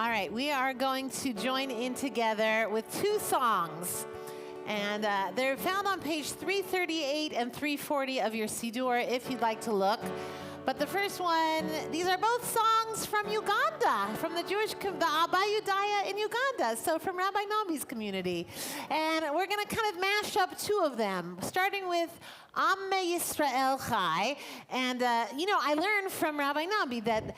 All right, we are going to join in together with two songs. And they're found on page 338 and 340 of your Siddur, if you'd like to look. But the first one, these are both songs from Uganda, from the Abayudaya in Uganda, so from Rabbi Nambi's community. And we're going to kind of mash up two of them, starting with Am Yisrael Chai. And, I learned from Rabbi Nambi that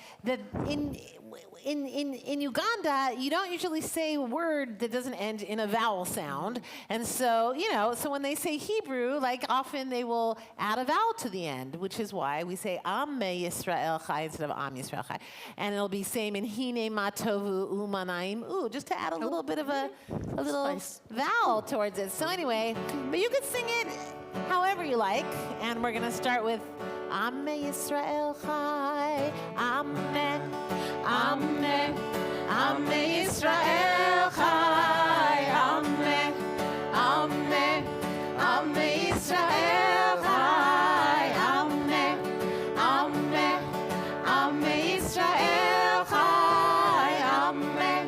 in Uganda, you don't usually say a word that doesn't end in a vowel sound. And so, so when they say Hebrew, like often they will add a vowel to the end, which is why we say Am Yisrael Chai instead of Am Yisrael Chai. And it'll be same in Hine Matovu Umanaim U, just to add a little bit of a little vowel towards it. So anyway, but you could sing it however you like. And we're going to start with Am Yisrael Chai, Amen. Amen, Amen, Yisrael Chai, Amen, Amen, Amen, Yisrael Chai, Amen, Amen, Amen, Yisrael Chai, Amen,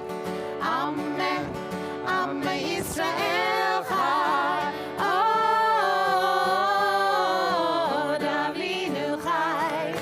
Amen, Amen, Yisrael Chai. Oh, Davinu Chai,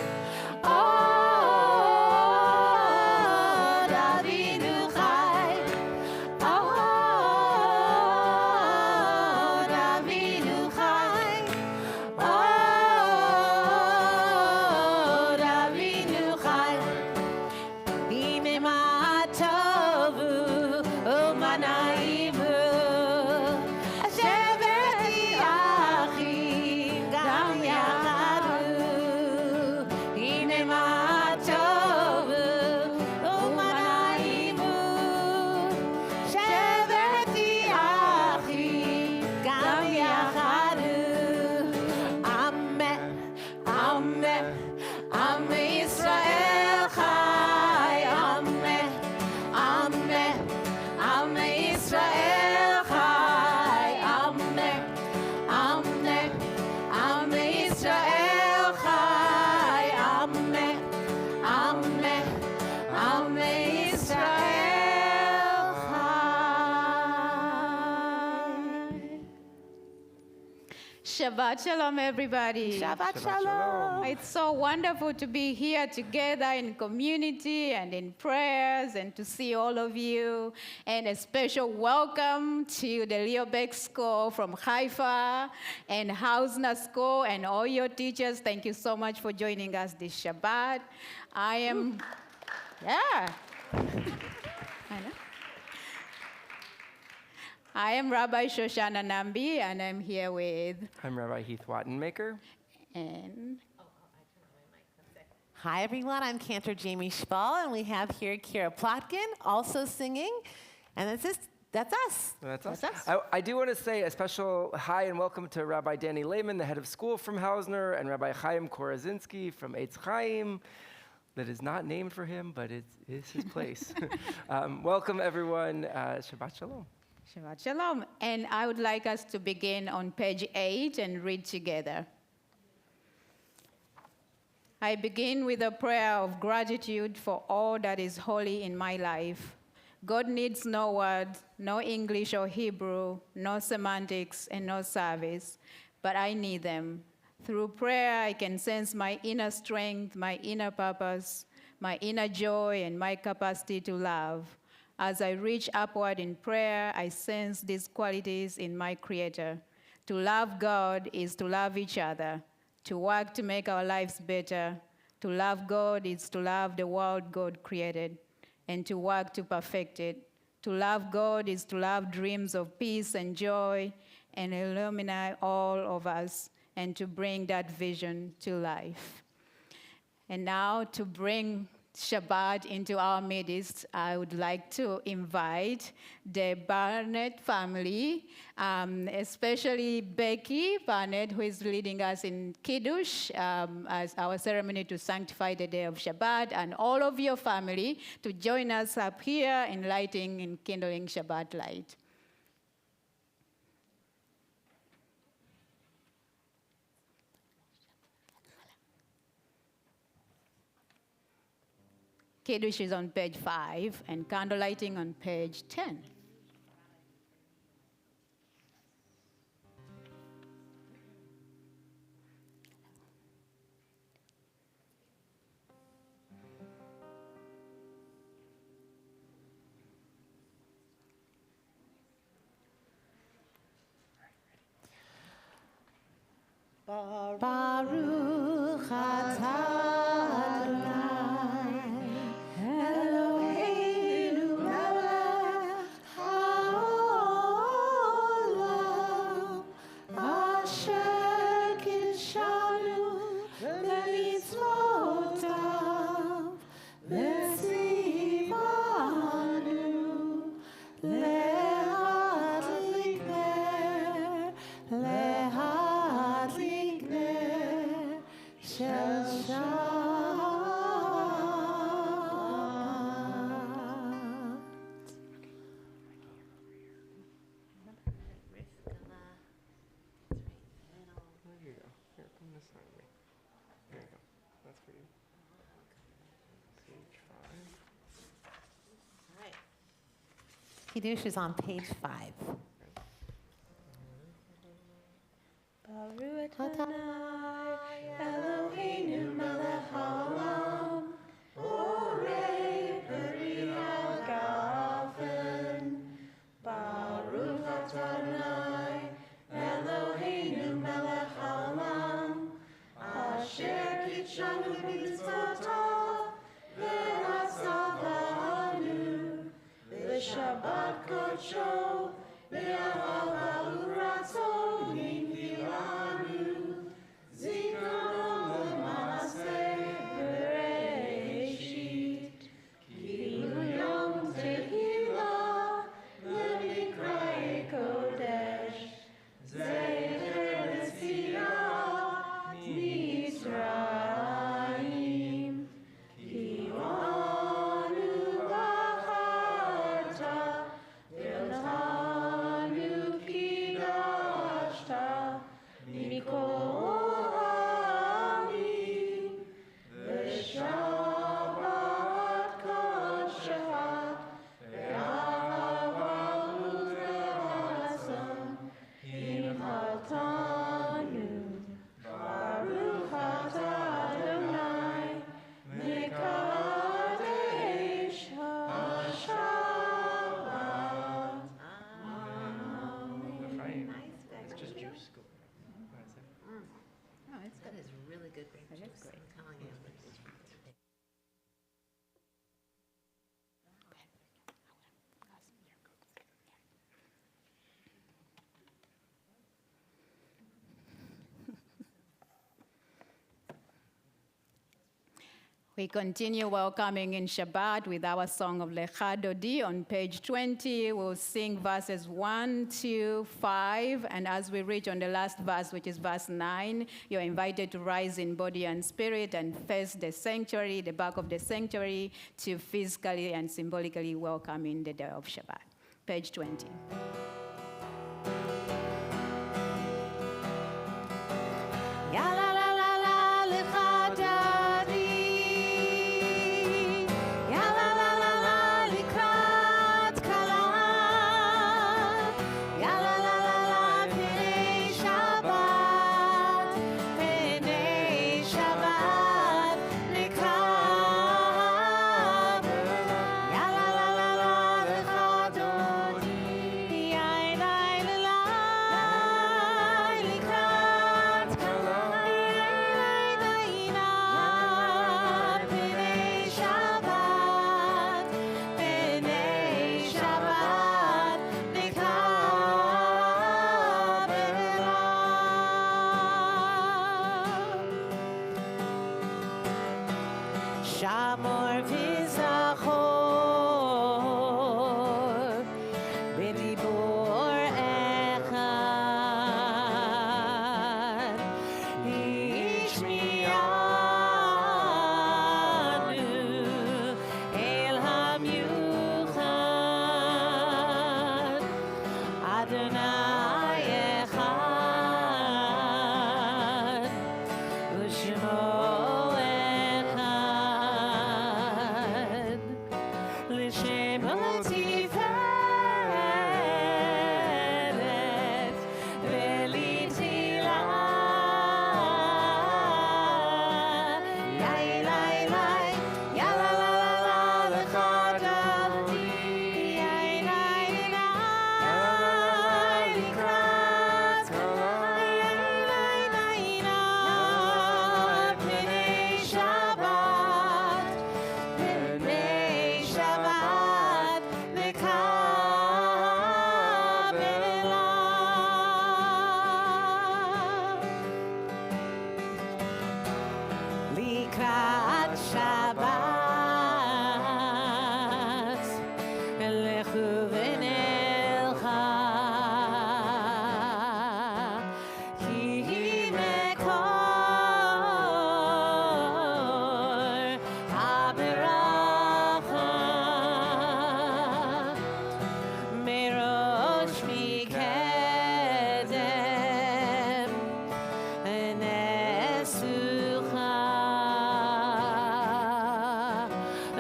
Shabbat Shalom, everybody. Shabbat Shalom. It's so wonderful to be here together in community and in prayers and to see all of you. And a special welcome to the Liobek School from Haifa and Hausner School and all your teachers. Thank you so much for joining us this Shabbat. I am Rabbi Shoshana Nambi, and I'm here with... I'm Rabbi Heath Wattenmaker. And... Hi, everyone. I'm Cantor Jamie Spall, and we have here Kira Plotkin also singing. And that's us. That's us. I do want to say a special hi and welcome to Rabbi Danny Lehman, the head of school from Hausner, and Rabbi Chaim Korazinski from Eitz Chaim. That is not named for him, but it is his place. Welcome, everyone. Shabbat Shalom. Shabbat Shalom. And I would like us to begin on page 8 and read together. I begin with a prayer of gratitude for all that is holy in my life. God needs no words, no English or Hebrew, no semantics, and no service, but I need them. Through prayer, I can sense my inner strength, my inner purpose, my inner joy, and my capacity to love. As I reach upward in prayer, I sense these qualities in my Creator. To love God is to love each other. To work to make our lives better. To love God is to love the world God created, and to work to perfect it. To love God is to love dreams of peace and joy, and illuminate all of us, and to bring that vision to life. And now, to bring Shabbat into our midst, I would like to invite the Barnett family, especially Becky Barnett, who is leading us in Kiddush as our ceremony to sanctify the day of Shabbat, and all of your family to join us up here in lighting and kindling Shabbat light. Kiddush is on page 5, and candlelighting on page 10. Baruch atah Adonai, Eloheinu melech haolam, asher kidshanu b'mitzvotav, v'tzivanu le'adlik ner, Shel Shabbat. There you go. Here, come this side of me. There you go. That's for you. Page 5. Kiddush is on page 5. Baruch Adonai, Eloheinu melech haolam, borei peri hagafen. Baruch Adonai, Eloheinu melech haolam, asher kitshanu b'mitzvotav, v'atzavanu, v'shabbat kodsho, v'ahava u'ratzon nimfilanu, zikaron l'maaseh bereishit, kilu yom tehillah l'mikra'e kodesh, zecher l'tziat Mitzrayim, ki anu bacharta, v'otanu kidashta, mikol ha'amim, v'shabbat kodshecha, v'ahava u'v'ratzon, imchatanu. Baruch atah Adonai, mekadesh ha'shabbat. It's just juice. Go. That's it. That is really good grape juice. I'm telling you. We continue welcoming in Shabbat with our song of Lecha Dodi on page 20. We'll sing verses 1, 2, 5, and as we reach on the last verse, which is verse 9, you're invited to rise in body and spirit and face the sanctuary, the back of the sanctuary, to physically and symbolically welcome in the day of Shabbat. Page 20. Ya la la la la lecha dadi, ya la la la la likrat kala, ya la la la la penei Shabbat, nekaber, ya la la la la lecha dodi, ya la la la likrat kala. Shamor v'zachor b'dibur echad ishmi'anu el hamyuchad Adonai echad u'shemo echad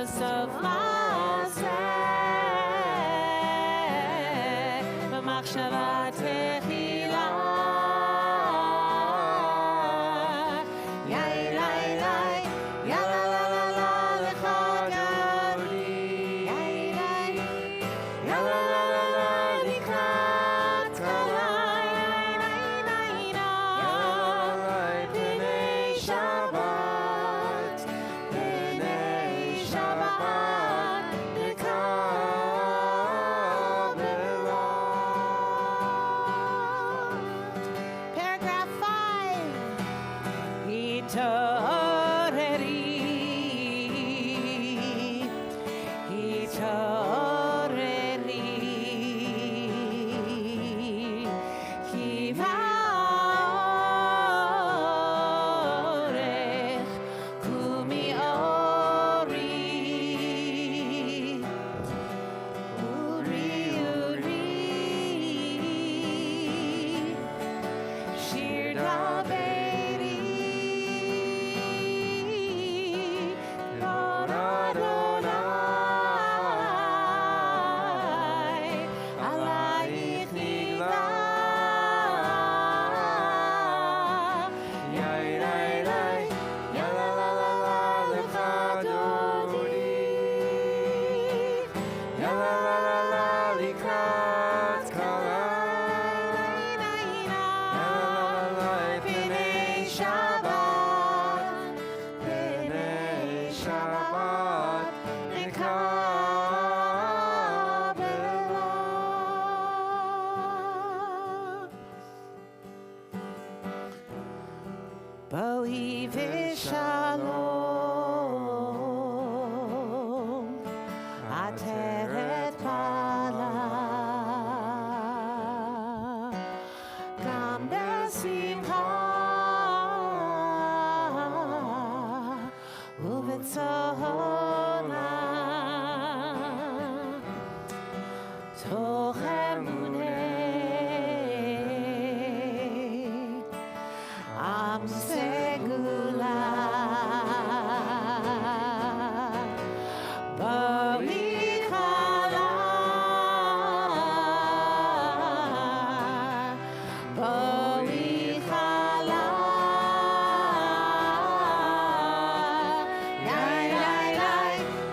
בסוף מעשה, במחשבה תחילה. יאי לי לי, יא לה לה לה לה לך גאוני. יאי לי, יא לה לה לה לה לקראת קלה. יאי לי לי לי, פני שבת, פני שבת נקבלה. Paragraph 5. התעוררי, התעוררי, כי באורך קומי אורי. אורי, אורי, שיר דברי, כבוד אדוני, עלייך נגלה. יאי לי לי, יא לה לה לה לה לך אדוני. יא לה לה לה לה לקראת קלה. פני שבת, פני שבת נקבלה. בואי ושלום, עטרת פלה, גם בשמחה ובצהלה, תוך אמוני עם סגולה. בואי חלה, בואי חלה. יאי לי לי,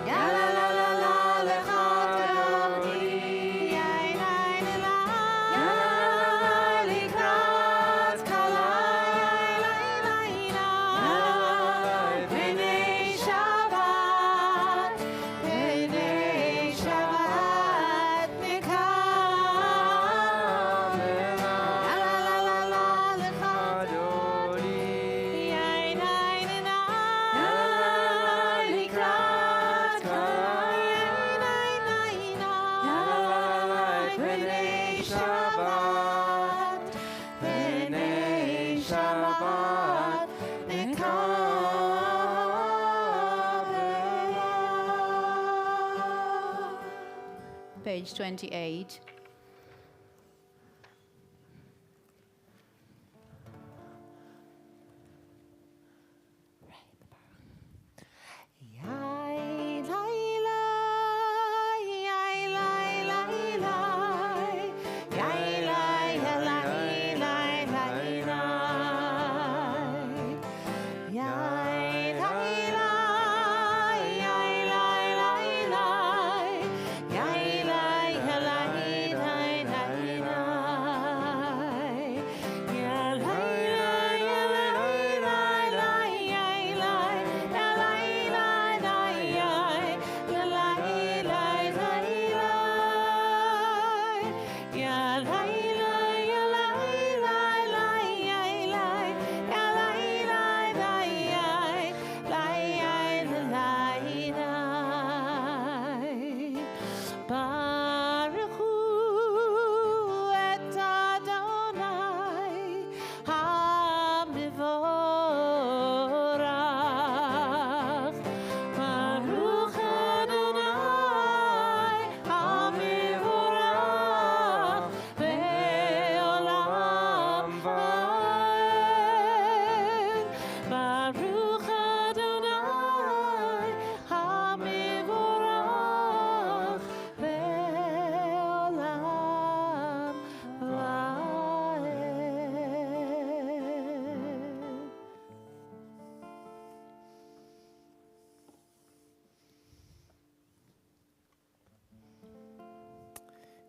יא לה לה לה לה לך אדוני. יאי לי לי לה, יא לה לה לה לקראת קלה. יאי לי לי לה, פני שבת, פני שבת נקבלה. יא לה לה לה לה לך אדוני. יאי לי לי לה, יא לה לה לקראת קלה. יאי לי לי לה, פני שבת, פני שבת נקבלה. Page 28. Yai lai lai, yai lai lai lai, yai lai lai lai lai lai, yai lai lai, yai lai lai lai, yai lai lai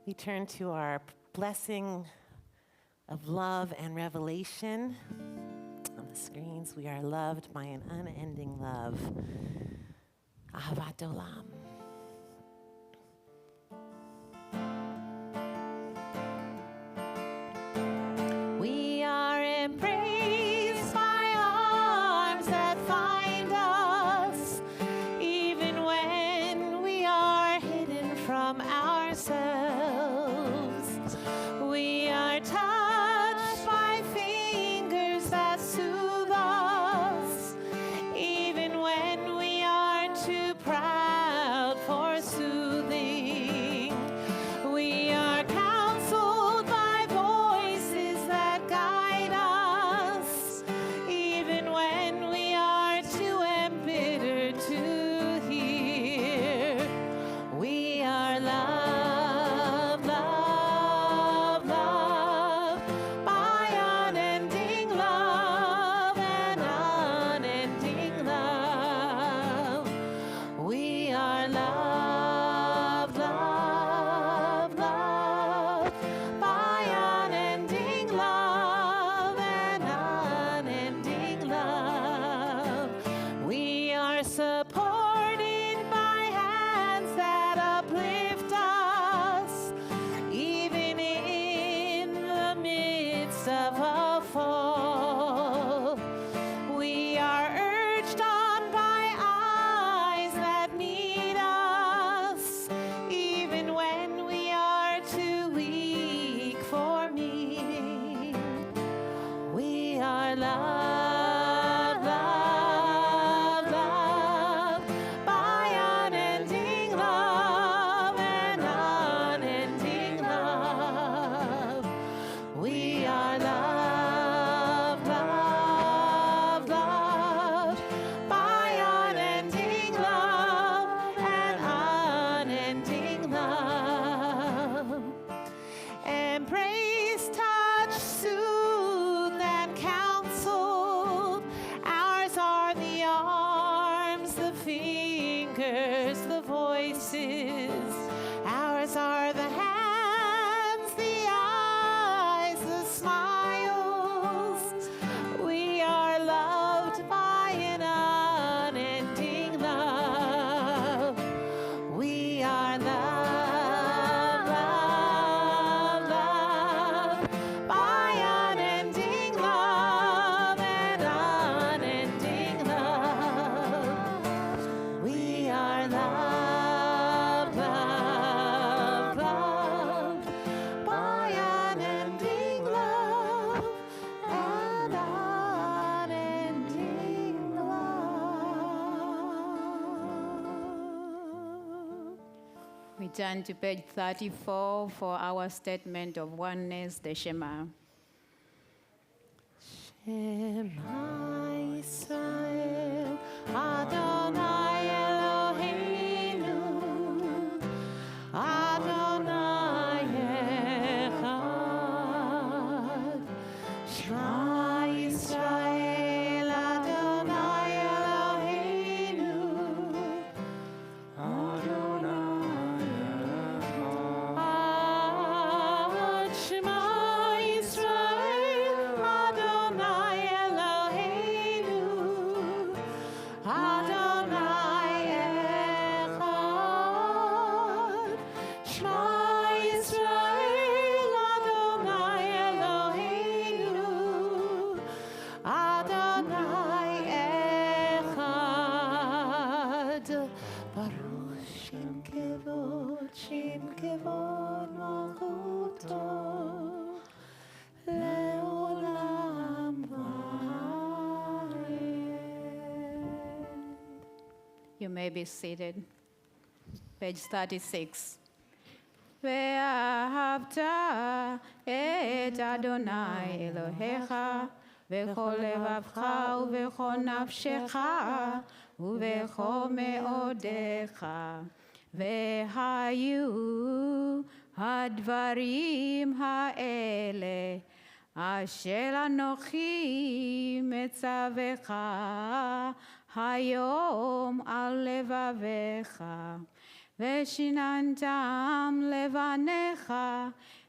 We turn to our blessing of love and revelation. On the screens, we are loved by an unending love. Ahavat Olam. We are embraced by arms that find us, even when we are hidden from ourselves. We are touched by fingers that soothe us, even when we are too proud for soothing. We are counseled by voices that guide us, even when we are too embittered to hear. We are loved, loved, loved by unending love and unending love. We are loved, loved, loved by unending love and unending love. We are supported by hands that uplift us, even in the midst of a fall. We are urged on by eyes that meet us, even when we are too weak for meaning. We are loved, loved, loved by unending love and unending love. We are loved, loved, loved by unending love and unending love. Embrace, touch, soothe, and counseled. Ours are the arms, the fingers, the voices. Ours are the hands, the eyes, the smiles. We are loved by an unending love. We are loved, loved, loved by unending love and unending love. We are loved, loved, loved by unending love and unending love. We turn to page 34 for our statement of oneness, the Shema. Shema Yisrael, Adonai Eloheinu, Adonai Echad. Shema Yisrael, Adonai Eloheinu, Shema Yisrael, Adonai Eloheinu, Adonai Echad. Shema Yisrael, Adonai Eloheinu, Adonai Echad. Baruch Shem Kevod Malchuto, Leolam Vaed. You may be seated. Page 36. ואהבת את אדוני אלוהיך בכל לבבך ובכל נפשך ובכל מאודיך. והיו הדברים האלה אשר אנוכי מצווך היום על לבביך. ושיננתם לבניך,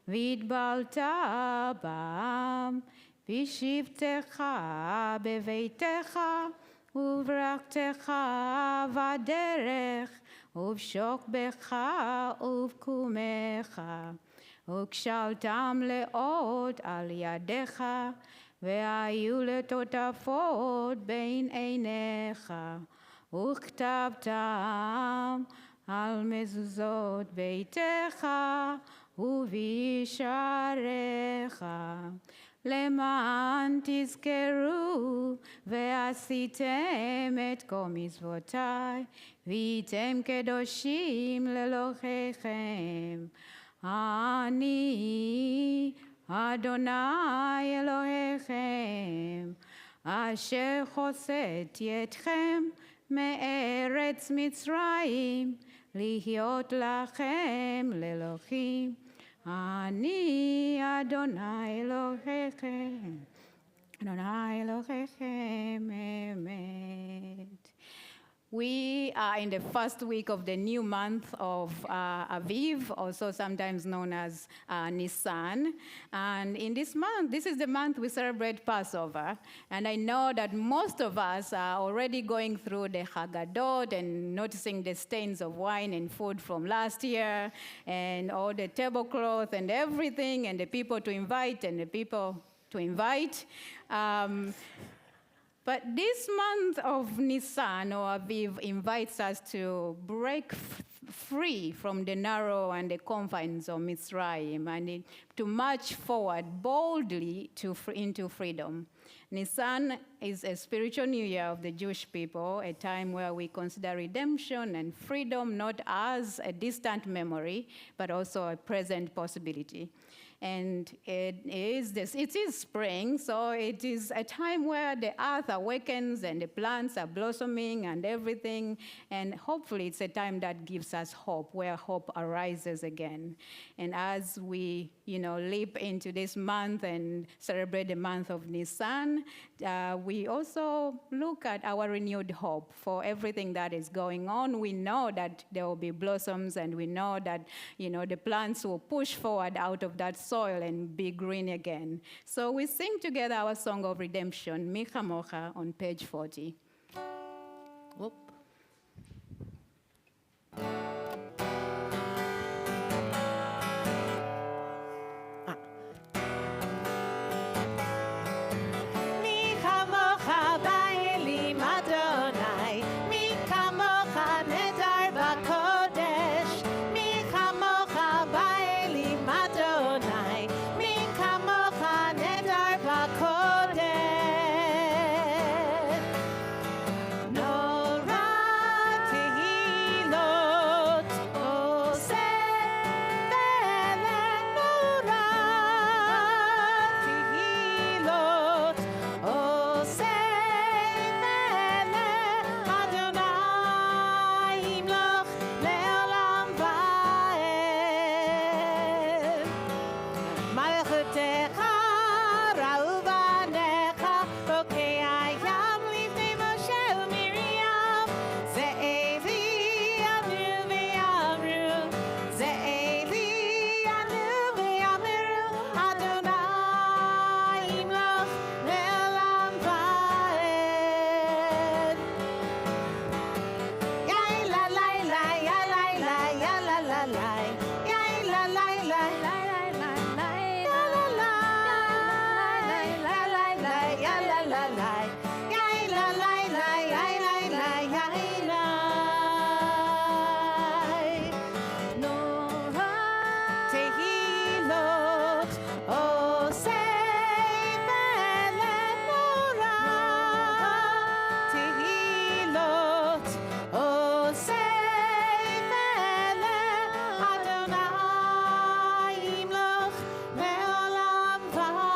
והתבלת בם, בשבתך בביתך, וברכתך בדרך, ובשוכבך ובקומך, וכשלתם לאות על ידיך, והיו לטוטפות בין עיניך, וכתבתם על מזוזות ביתך ובישעריך, למען תזכרו ועשיתם את כל מצוותיי, והייתם קדושים לאלוהיכם. אני אדוני אלוהיכם, אשר הוצאתי אתכם מארץ מצרים, להיות לכם לאלוהים. אני אדוני אלוהיכם, אדוני אלוהיכם אמת. We are in the first week of the new month of Aviv, also sometimes known as Nisan. And in this month, this is the month we celebrate Passover. And I know that most of us are already going through the Haggadot and noticing the stains of wine and food from last year, and all the tablecloth and everything, and the people to invite and the people to invite. But this month of Nisan or Aviv invites us to break free from the narrow and the confines of Mitzrayim and to march forward boldly into freedom. Nisan is a spiritual new year of the Jewish people, a time where we consider redemption and freedom not as a distant memory, but also a present possibility. And it is spring, so it is a time where the earth awakens and the plants are blossoming and everything. And hopefully it's a time that gives us hope, where hope arises again. And as we, leap into this month and celebrate the month of Nisan, we also look at our renewed hope for everything that is going on. We know that there will be blossoms, and we know that, the plants will push forward out of that soil and be green again. So we sing together our song of redemption, Mi Chamocha, on page 40. Whoop. Mi chamocha ba'elim Adonai, mi kamocha nedar b'kodesh, mi chamocha ba'elim Adonai, mi kamocha nedar b'kodesh. Nora tehilot oseh ve'lenora tehilot oseh ve'le Adonai imloch le'olam va'ed. Malchutecha ra'u banecha rokei hayam lifnei Moshe u'Miriam. Ze'eli anu ve'amru, Ze'eli anu ve'amru, Adonai imloch le'olam va'ed. Yai la la la, ya la la, ya la la la, yai la la la, la la la la, ya la la, la la la, ya la la la, yai la la la, yai la la, yai la. Nora tehilot oseh ve'lenora tehilot oseh ve'le Adonai imloch le'olam va'ed.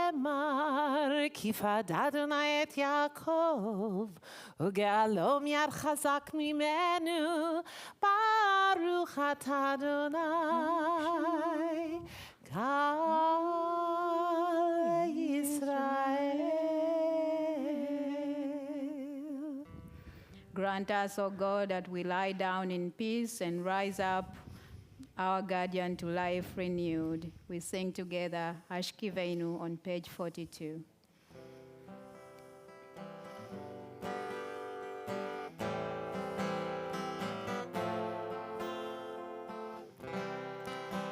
ונאמר כי פד אדוני את יעקב וגאלו מיד חזק ממנו, ברוך אתה אדוני גאל ישראל. Grant us, O God, that we lie down in peace and rise up, our guardian to life renewed. We sing together Ashkiveinu on page 42.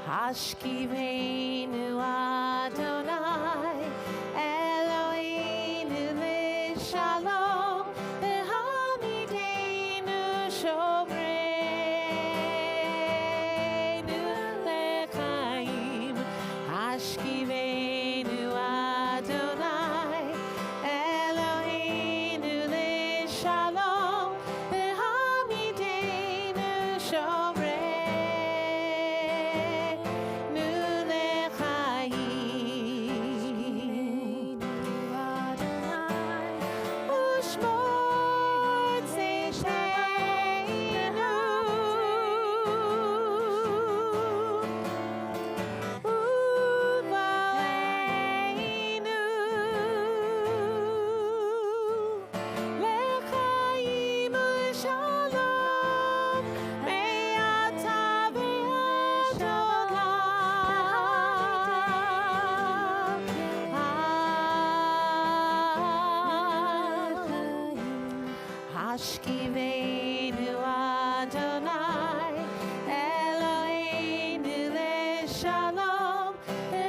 Hashkiveinu Adonai, Eloheinu Lishalom, V'hamidenu Shomreinu Lechaim. Hashkiveinu Adonai, Eloheinu Lishalom, V'hamidenu Shomreinu. Hashkiveinu Adonai, Eloheinu Leshalom.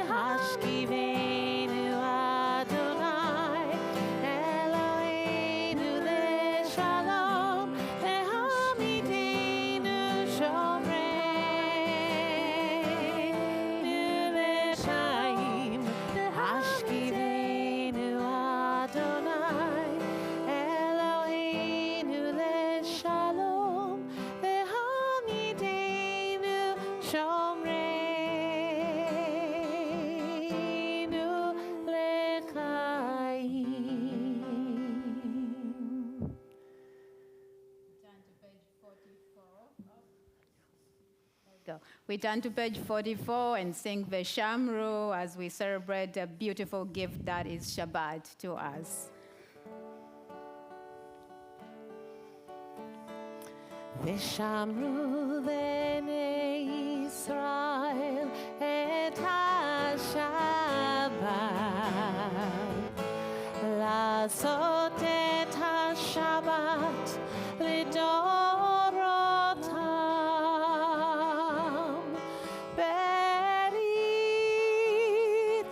Hashkiveinu Adonai, Eloheinu Leshalom. V'hamidenu Shomreinu Lechaim. Hashkiveinu Adonai, Eloheinu Leshalom, V'hamidenu Shomreinu Lechaim. Go. We turn to page 44 and sing Veshamru as we celebrate the beautiful gift that is Shabbat to us. Veshamru bnei Yisrael et ha-Shabbat, לעשות את השבת לדורותם, ברית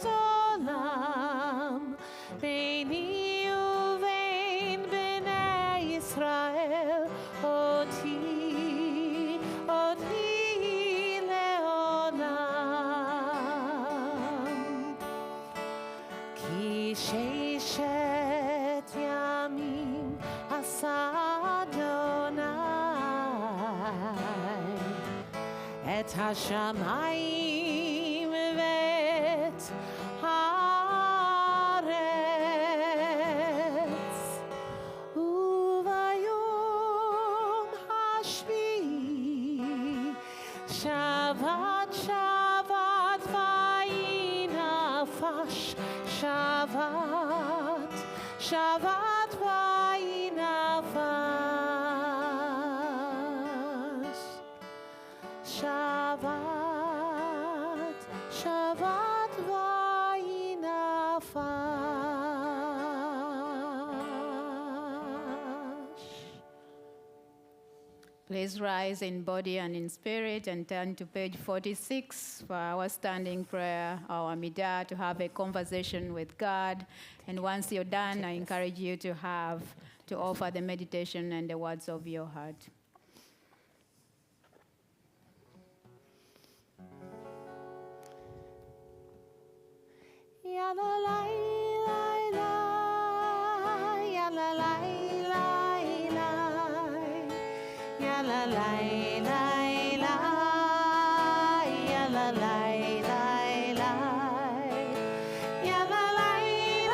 עולם ביני ובין בני ישראל, אותי לעולם. כי ששת ימים עשה אדוני את השמיים ואת הארץ, וביום השביעי שבת שבת ויהי נפש, שבת שבת ויהי נפש, שבת שבת ויהי נפש. Please rise in body and in spirit and turn to page 46 for our standing prayer, our midah, to have a conversation with God. And once you're done, I encourage you to offer the meditation and the words of your heart. Ya la la la la, ya la la la la, ya la la la la, ya la la la la, ya la la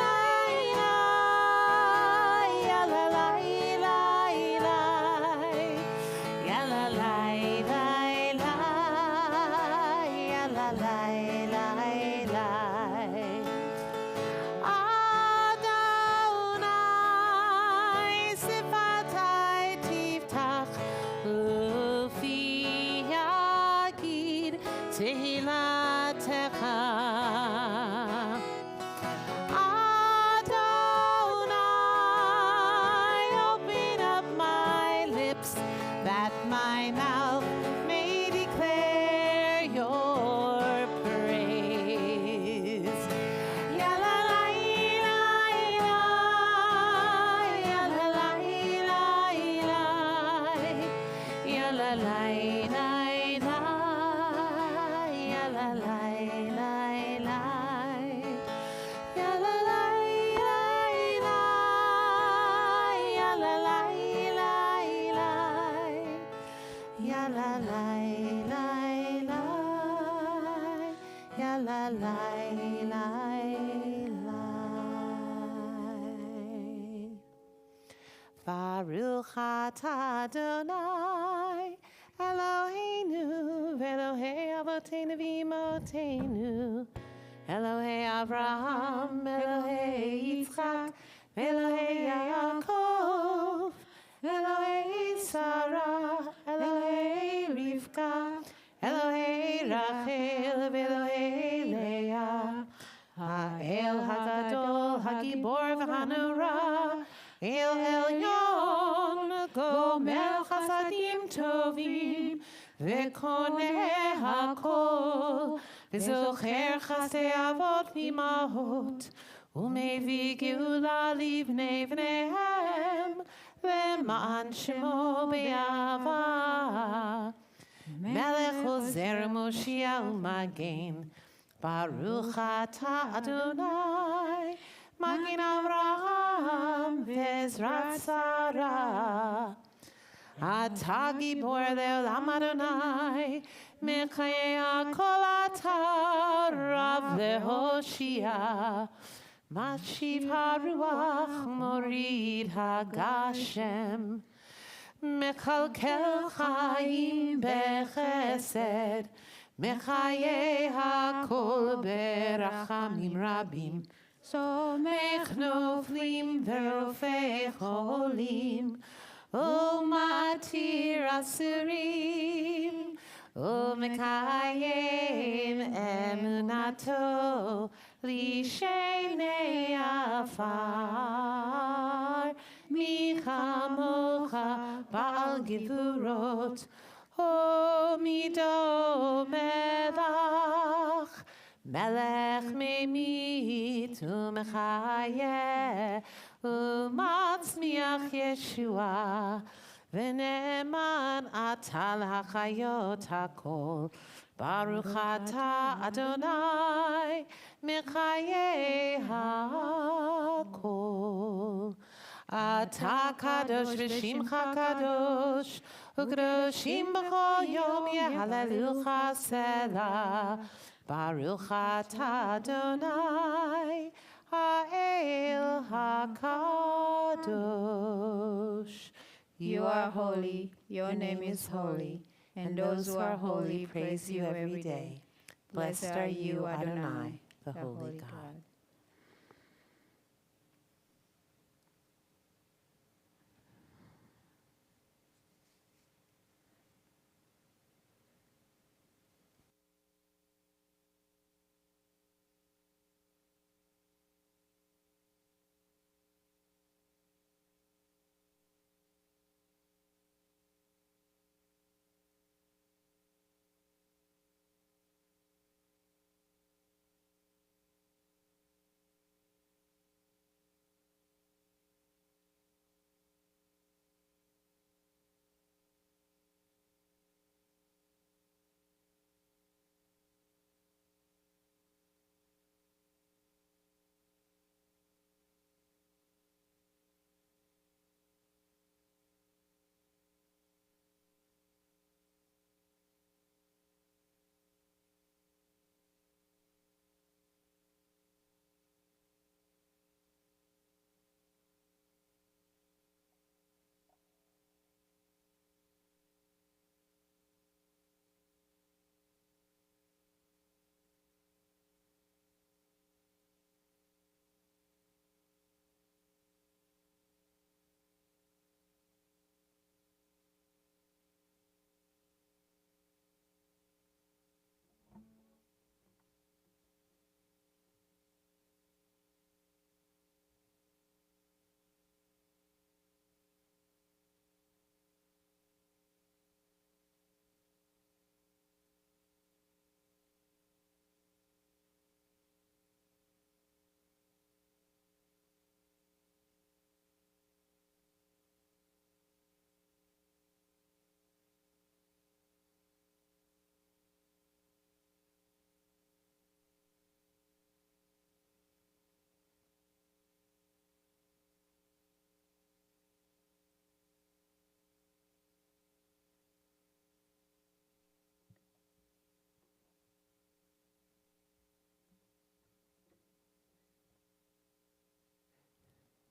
la la, ya la la la la, ya la la la la, ya la la la la. Adonai sifatai Tehilatecha. Adonai, open up my lips that my mouth may declare your praise. Ya la la la la, ya la la la la, ya la la la la, ya la la la la. Ya la la la la, ya la la la la, ya la la la la, ya la la la la. Baruch atah Adonai, Eloheinu, Elohei Avotenu v'Imotenu. Elohei Abraham, Elohei Yitzchak, Elohei Yaakov, Elohei Sarah, Elohei Rivka, Elohei Rachel, Elohei Leah, Ha'el Hagadol, Hagibor v'Hanura, El Elyon, Gomer Chasadim Tovim, V'koneh Hakol, וזוכר חסדי אבות ואימהות, ומביא גאולה לבני בניהם, למען שמו באהבה. מלך עוזר מושיע ומגן, ברוך אתה אדוני, מגן אברהם ועזרת שרה. אתה גיבור לעולם אדוני, מחיי הכל אתה רב להושיע. משיב הרוח מוריד הגשם, מקלקל חיים בחסד, מחיי הכל ברחמים רבים. סומך נופלים ורופא חולים, ומתיר אסורים, ומקיים אמונתו לשני עפר. מי כמוך בעל גבורות, ומידו מלך, מלך ממית ומחיה, ומצמיח ישועה. ונאמן אתה להחיות הכל, ברוך אתה אדוני מחיי הכל. אתה קדוש ושמך קדוש, וקדושים בכל יום יהללוך סלה. ברוך אתה אדוני האל הקדוש. You are holy, your name is holy, and those who are holy praise you every day. Blessed are you, Adonai, the holy God.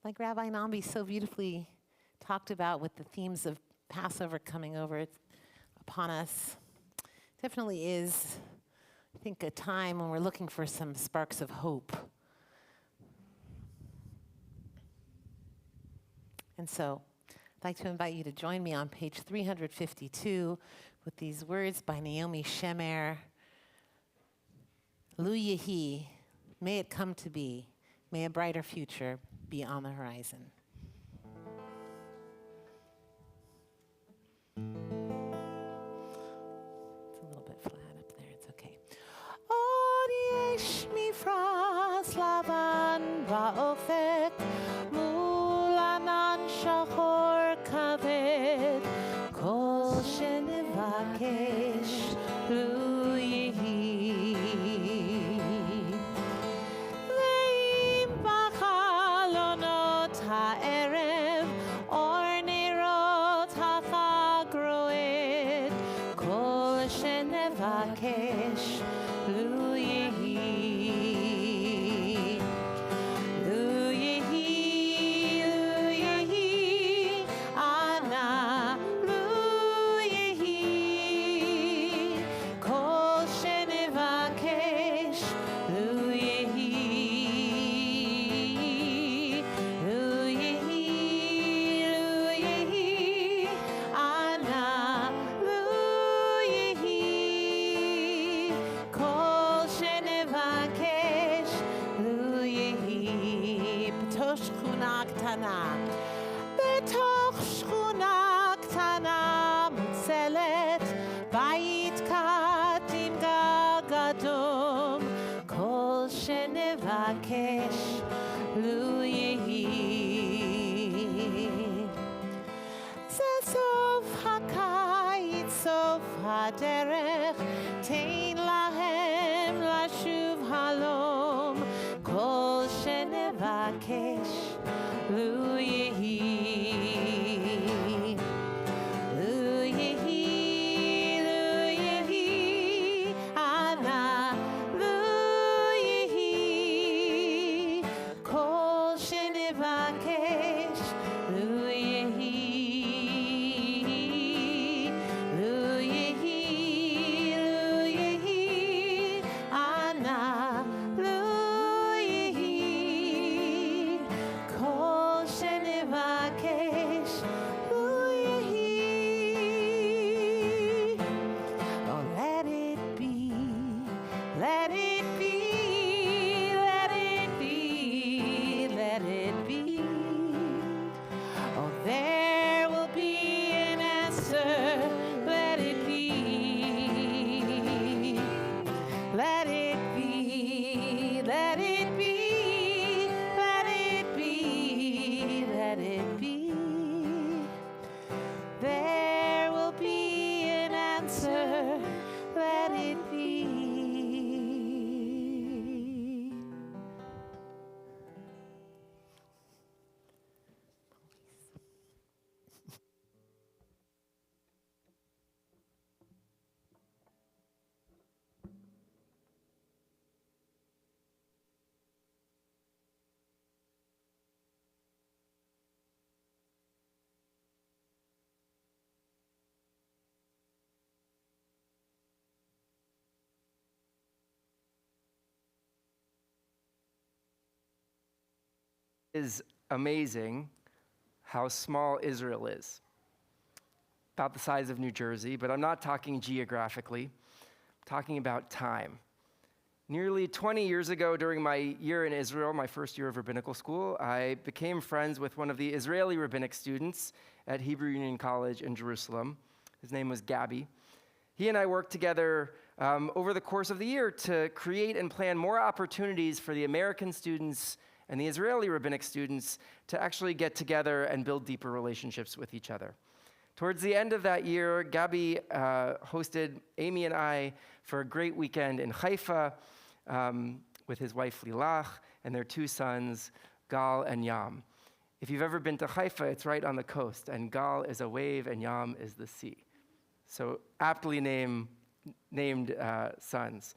like Rabbi Nambi so beautifully talked about with the themes of Passover coming over upon us, definitely is, I think, a time when we're looking for some sparks of hope. And so I'd like to invite you to join me on page 352 with these words by Naomi Shemer. Lu Yehi, may it come to be, may a brighter future be on the horizon. It's a little bit flat up there, it's okay. Od yesh mifras lavan ba'ofek, mul anan shachor kaved, kol shenevakesh lu yehi. Ve'im b'chalonot ha'erev, or nerot ha'chag roed, kol shenevakesh lu yehi. Lu yehi, lu yehi, ana lu yehi, kol shenevakesh lu yehi. Lu yehi, lu yehi, ana lu yehi, kol shenevakesh lu yehi. B'toch shchuna ktana, b'toch shchuna ktana mutzelet, bayit katim gag adom, kol shenevakesh lu yehi. זה סוף הקיץ, סוף הדרך, תן להם לשוב הלום, כל שנבקש לו יהי. לו יהי, לו יהי, אנא לו יהי, כל שנבקש לו יהי. לו יהי, לו יהי, אנא לו יהי, כל שנבקש לו יהי. Oh, let it be, let it be, let it be, let it be. Oh, there will be an answer, let it be. Let it be, let it be, let it be, let it be. There will be an answer, let it be. Is amazing how small Israel is. About the size of New Jersey, but I'm not talking geographically. I'm talking about time. Nearly 20 years ago, during my year in Israel, my first year of rabbinical school, I became friends with one of the Israeli rabbinic students at Hebrew Union College in Jerusalem. His name was Gabi. He and I worked together over the course of the year to create and plan more opportunities for the American students and the Israeli rabbinic students to actually get together and build deeper relationships with each other. Towards the end of that year, Gabi hosted Amy and I for a great weekend in Haifa with his wife Lilach and their two sons, Gal and Yam. If you've ever been to Haifa, it's right on the coast, and Gal is a wave and Yam is the sea. So aptly named sons.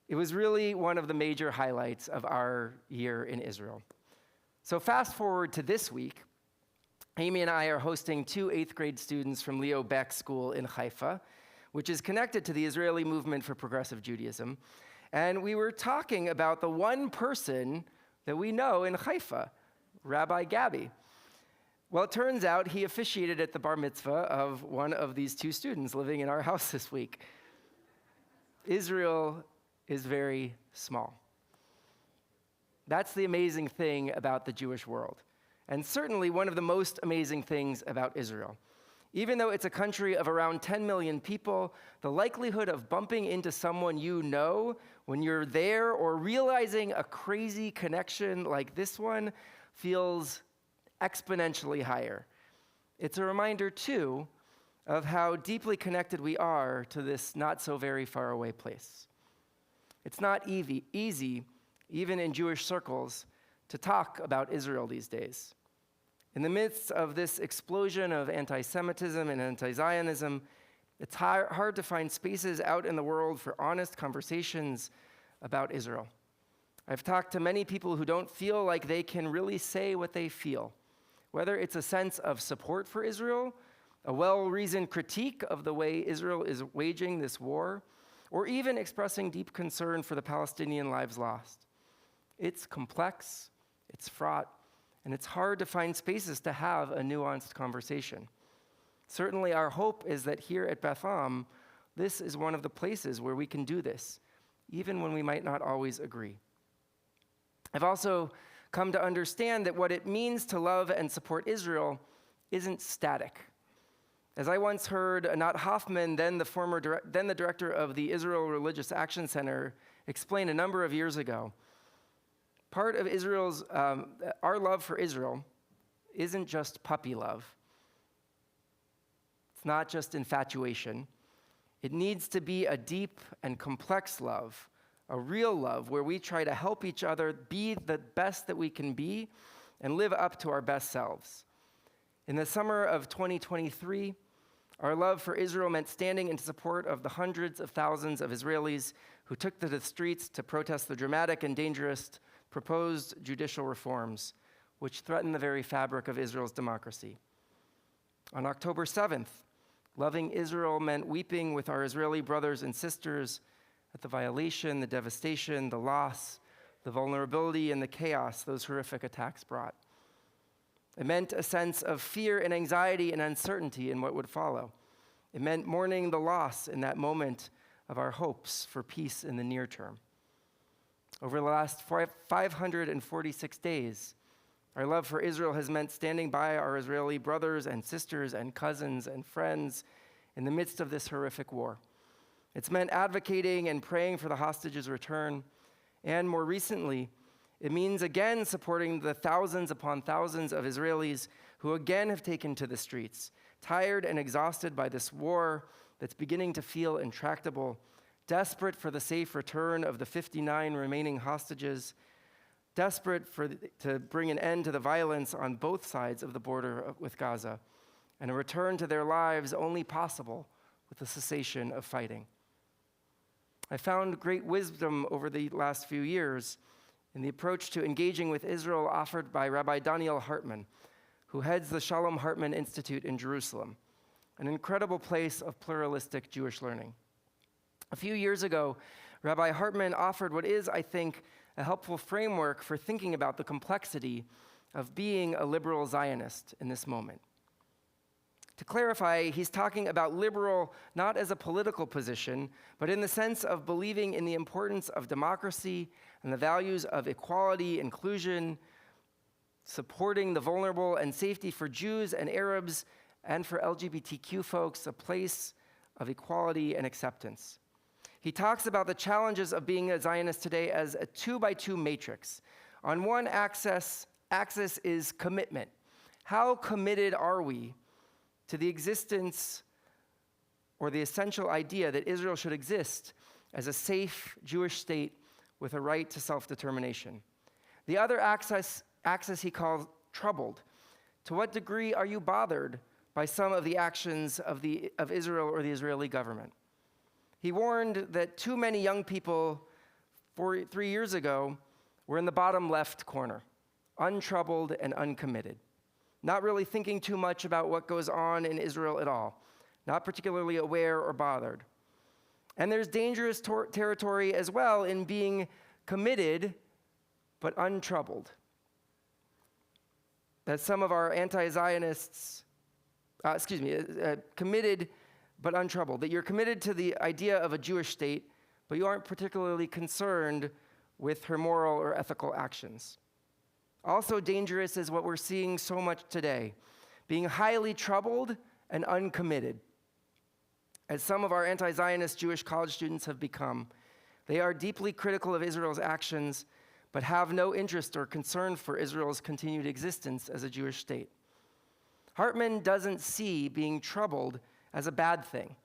It was really one of the major highlights of our year in Israel. So fast forward to this week, Amy and I are hosting 2 8th grade students from Leo Beck School in Haifa, which is connected to the Israeli movement for progressive Judaism. And we were talking about the one person that we know in Haifa, Rabbi Gabby. Well, it turns out he officiated at the bar mitzvah of one of these 2 students living in our house this week. Israel is very small. That's the amazing thing about the Jewish world, and certainly one of the most amazing things about Israel. Even though it's a country of around 10 million people, the likelihood of bumping into someone you know when you're there or realizing a crazy connection like this one feels exponentially higher. It's a reminder, too, of how deeply connected we are to this not so very far away place. It's not easy, even in Jewish circles, to talk about Israel these days. In the midst of this explosion of anti-Semitism and anti-Zionism, it's hard to find spaces out in the world for honest conversations about Israel. I've talked to many people who don't feel like they can really say what they feel, whether it's a sense of support for Israel, a well-reasoned critique of the way Israel is waging this war, or even expressing deep concern for the Palestinian lives lost. It's complex, it's fraught, and it's hard to find spaces to have a nuanced conversation. Certainly our hope is that here at Beth Am, this is one of the places where we can do this, even when we might not always agree. I've also come to understand that what it means to love and support Israel isn't static. As I once heard Anat Hoffman, then the director of the Israel Religious Action Center, explain a number of years ago, part of our love for Israel isn't just puppy love. It's not just infatuation. It needs to be a deep and complex love, a real love where we try to help each other be the best that we can be and live up to our best selves. In the summer of 2023, our love for Israel meant standing in support of the hundreds of thousands of Israelis who took to the streets to protest the dramatic and dangerous proposed judicial reforms, which threaten the very fabric of Israel's democracy. On October 7th, loving Israel meant weeping with our Israeli brothers and sisters at the violation, the devastation, the loss, the vulnerability, and the chaos those horrific attacks brought. It meant a sense of fear and anxiety and uncertainty in what would follow. It meant mourning the loss in that moment of our hopes for peace in the near term. Over the last 546 days, our love for Israel has meant standing by our Israeli brothers and sisters and cousins and friends in the midst of this horrific war. It's meant advocating and praying for the hostages' return, and more recently, it means again supporting the thousands upon thousands of Israelis who again have taken to the streets, tired and exhausted by this war that's beginning to feel intractable, desperate for the safe return of the 59 remaining hostages, desperate to bring an end to the violence on both sides of the border with Gaza, and a return to their lives only possible with the cessation of fighting. I found great wisdom over the last few years in the approach to engaging with Israel offered by Rabbi Daniel Hartman, who heads the Shalom Hartman Institute in Jerusalem, an incredible place of pluralistic Jewish learning. A few years ago, Rabbi Hartman offered what is, I think, a helpful framework for thinking about the complexity of being a liberal Zionist in this moment. To clarify, he's talking about liberal not as a political position, but in the sense of believing in the importance of democracy and the values of equality, inclusion, supporting the vulnerable, and safety for Jews and Arabs and for LGBTQ folks, a place of equality and acceptance. He talks about the challenges of being a Zionist today as a 2x2 matrix. On one axis is commitment. How committed are we to the existence or the essential idea that Israel should exist as a safe Jewish state with a right to self-determination? The other axis he calls troubled. To what degree are you bothered by some of the actions of Israel or the Israeli government? He warned that too many young people 3 years ago were in the bottom left corner, untroubled and uncommitted, not really thinking too much about what goes on in Israel at all, not particularly aware or bothered. And there's dangerous territory as well in being committed but untroubled. That some of our anti-Zionists, committed but untroubled, that you're committed to the idea of a Jewish state, but you aren't particularly concerned with her moral or ethical actions. Also dangerous is what we're seeing so much today, being highly troubled and uncommitted. As some of our anti-Zionist Jewish college students have become, they are deeply critical of Israel's actions, but have no interest or concern for Israel's continued existence as a Jewish state. Hartman doesn't see being troubled as a bad thing.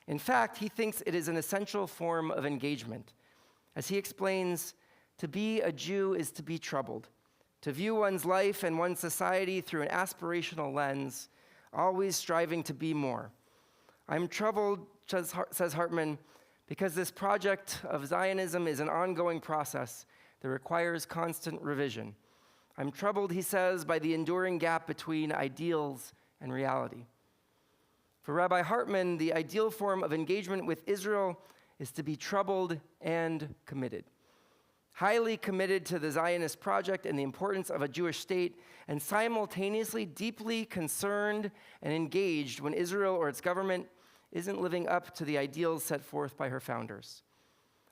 In fact, he thinks it is an essential form of engagement. As he explains, to be a Jew is to be troubled, to view one's life and one's society through an aspirational lens, always striving to be more. I'm troubled, says Hartman, because this project of Zionism is an ongoing process that requires constant revision. I'm troubled, he says, by the enduring gap between ideals and reality. For Rabbi Hartman, the ideal form of engagement with Israel is to be troubled and committed. Highly committed to the Zionist project and the importance of a Jewish state, and simultaneously deeply concerned and engaged when Israel or its government isn't living up to the ideals set forth by her founders.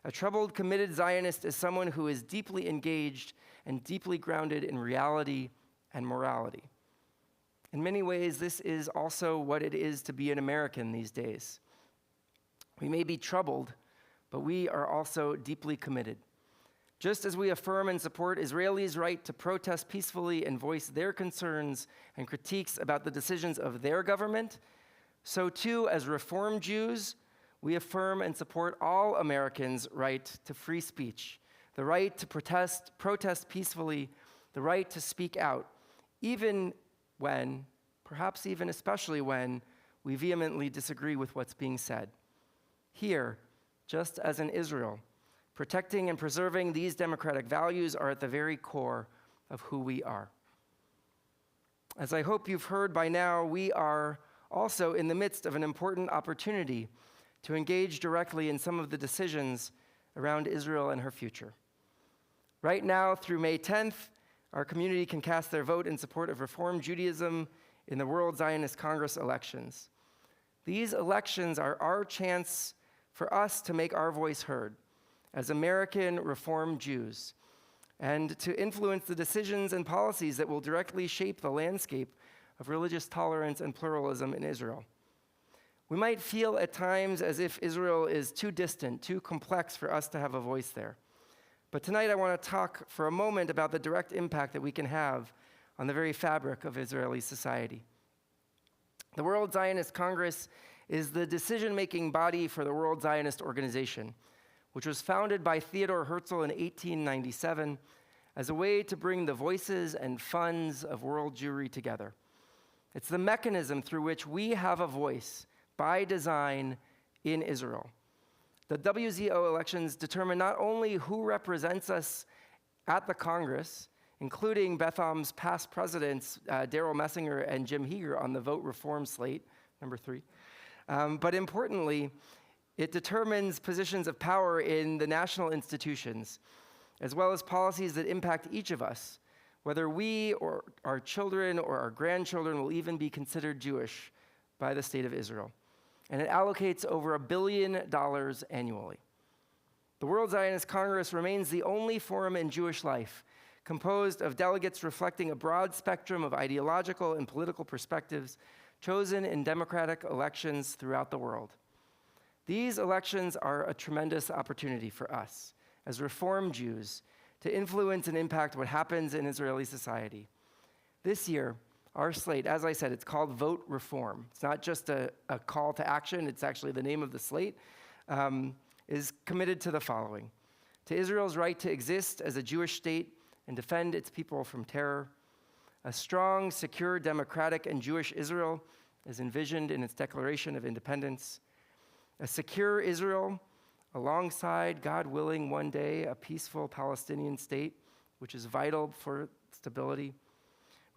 A troubled, committed Zionist is someone who is deeply engaged and deeply grounded in reality and morality. In many ways, this is also what it is to be an American these days. We may be troubled, but we are also deeply committed. Just as we affirm and support Israelis' right to protest peacefully and voice their concerns and critiques about the decisions of their government, so too, as Reform Jews, we affirm and support all Americans' right to free speech, the right to protest peacefully, the right to speak out, even when, perhaps even especially when, we vehemently disagree with what's being said. Here, just as in Israel, protecting and preserving these democratic values are at the very core of who we are. As I hope you've heard by now, we are also in the midst of an important opportunity to engage directly in some of the decisions around Israel and her future. Right now, through May 10th, our community can cast their vote in support of Reform Judaism in the World Zionist Congress elections. These elections are our chance for us to make our voice heard as American Reform Jews and to influence the decisions and policies that will directly shape the landscape of religious tolerance and pluralism in Israel. We might feel at times as if Israel is too distant, too complex for us to have a voice there. But tonight I want to talk for a moment about the direct impact that we can have on the very fabric of Israeli society. The World Zionist Congress is the decision-making body for the World Zionist Organization, which was founded by Theodor Herzl in 1897 as a way to bring the voices and funds of world Jewry together. It's the mechanism through which we have a voice by design in Israel. The WZO elections determine not only who represents us at the Congress, including Betham's past presidents, Darrell Messinger and Jim Heger on the vote reform slate, number 3, but importantly, it determines positions of power in the national institutions, as well as policies that impact each of us, whether we or our children or our grandchildren will even be considered Jewish by the state of Israel. And it allocates over $1 billion annually. The World Zionist Congress remains the only forum in Jewish life composed of delegates reflecting a broad spectrum of ideological and political perspectives chosen in democratic elections throughout the world. These elections are a tremendous opportunity for us as Reform Jews to influence and impact what happens in Israeli society. This year, our slate, as I said, it's called Vote Reform. It's not just a call to action, it's actually the name of the slate, is committed to the following: to Israel's right to exist as a Jewish state and defend its people from terror, a strong, secure, democratic, and Jewish Israel as envisioned in its Declaration of Independence, a secure Israel alongside, God willing, one day, a peaceful Palestinian state which is vital for stability.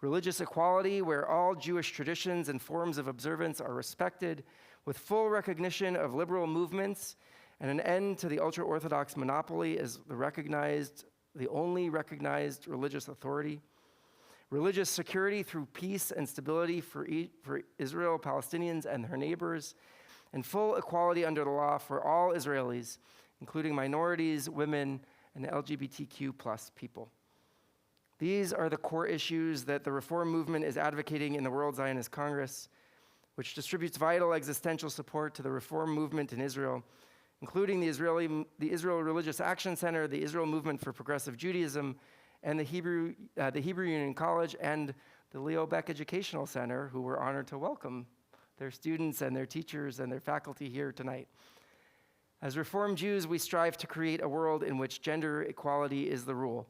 Religious equality, where all Jewish traditions and forms of observance are respected, with full recognition of liberal movements and an end to the ultra-Orthodox monopoly as the only recognized religious authority. Religious security through peace and stability for Israel, Palestinians, and their neighbors, and full equality under the law for all Israelis, including minorities, women, and LGBTQ plus people. These are the core issues that the Reform movement is advocating in the World Zionist Congress, which distributes vital existential support to the Reform movement in Israel, including the Israel Religious Action Center, the Israel Movement for Progressive Judaism, and the Hebrew Union College, and the Leo Beck Educational Center, who we're honored to welcome their students and their teachers and their faculty here tonight. As Reform Jews, we strive to create a world in which gender equality is the rule,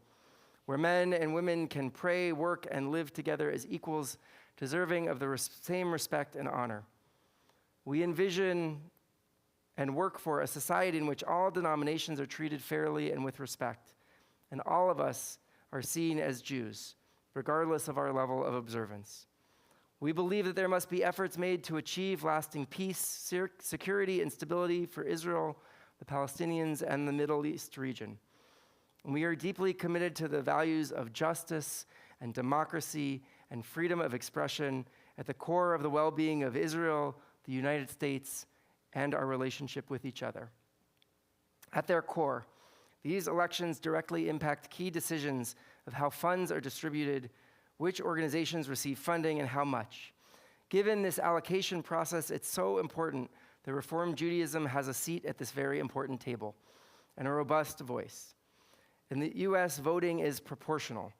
where men and women can pray, work, and live together as equals, deserving of the same respect and honor. We envision and work for a society in which all denominations are treated fairly and with respect, and all of us are seen as Jews, regardless of our level of observance. We believe that there must be efforts made to achieve lasting peace, security, and stability for Israel, the Palestinians, and the Middle East region. And we are deeply committed to the values of justice and democracy and freedom of expression at the core of the well-being of Israel, the United States, and our relationship with each other. At their core, these elections directly impact key decisions of how funds are distributed, which organizations receive funding, and how much. Given this allocation process, it's so important that Reform Judaism has a seat at this very important table and a robust voice. In the US, voting is proportional,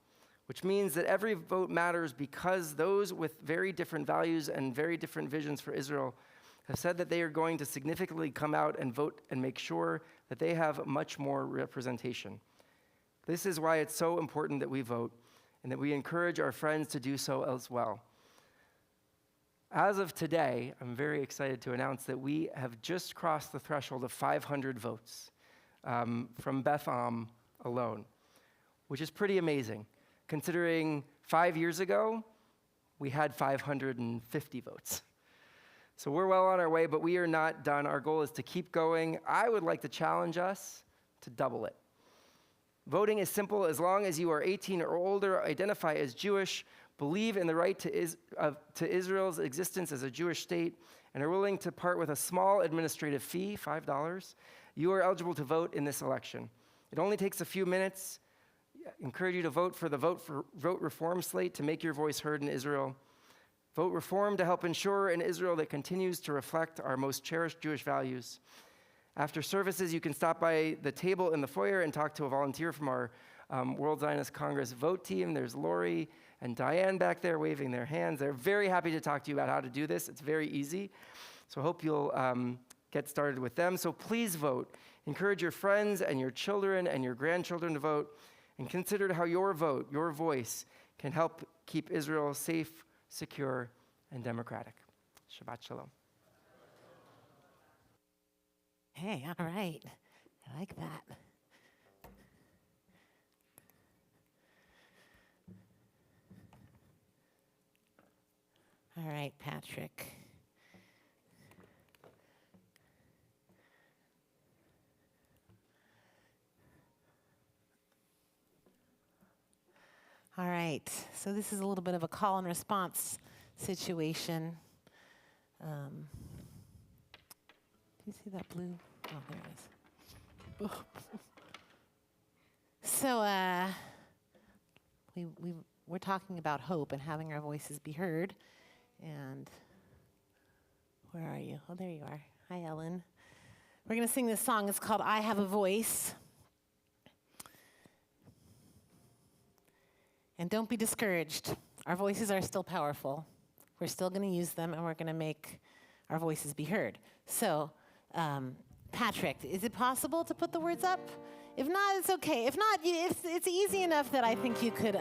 which means that every vote matters because those with very different values and very different visions for Israel have said that they are going to significantly come out and vote and make sure that they have much more representation. This is why it's so important that we vote and that we encourage our friends to do so as well. As of today, I'm very excited to announce that we have just crossed the threshold of 500 votes from Beth Am alone, which is pretty amazing, considering 5 years ago, we had 550 votes. So we're well on our way, but we are not done. Our goal is to keep going. I would like to challenge us to double it. Voting is simple. As long as you are 18 or older, identify as Jewish, believe in the right to Israel's existence as a Jewish state, and are willing to part with a small administrative fee, $5, you are eligible to vote in this election. It only takes a few minutes. I encourage you to vote for the Vote Reform slate to make your voice heard in Israel. Vote Reform to help ensure an Israel that continues to reflect our most cherished Jewish values. After services, you can stop by the table in the foyer and talk to a volunteer from our World Zionist Congress vote team. There's Lori and Diane back there waving their hands. They're very happy to talk to you about how to do this. It's very easy. So I hope you'll get started with them. So please vote. Encourage your friends and your children and your grandchildren to vote, and consider how your vote, your voice, can help keep Israel safe, secure, and democratic. Shabbat shalom. Hey, all right. I like that. All right, Patrick. All right, so this is a little bit of a call and response situation. Do you see that blue? Oh, there it is. So we're talking about hope and having our voices be heard. And where are you? Oh, there you are. Hi, Ellen. We're going to sing this song. It's called I Have a Voice. And don't be discouraged. Our voices are still powerful. We're still going to use them, and we're going to make our voices be heard. So, Patrick, is it possible to put the words up? If not, it's okay. If not, it's easy enough that I think you could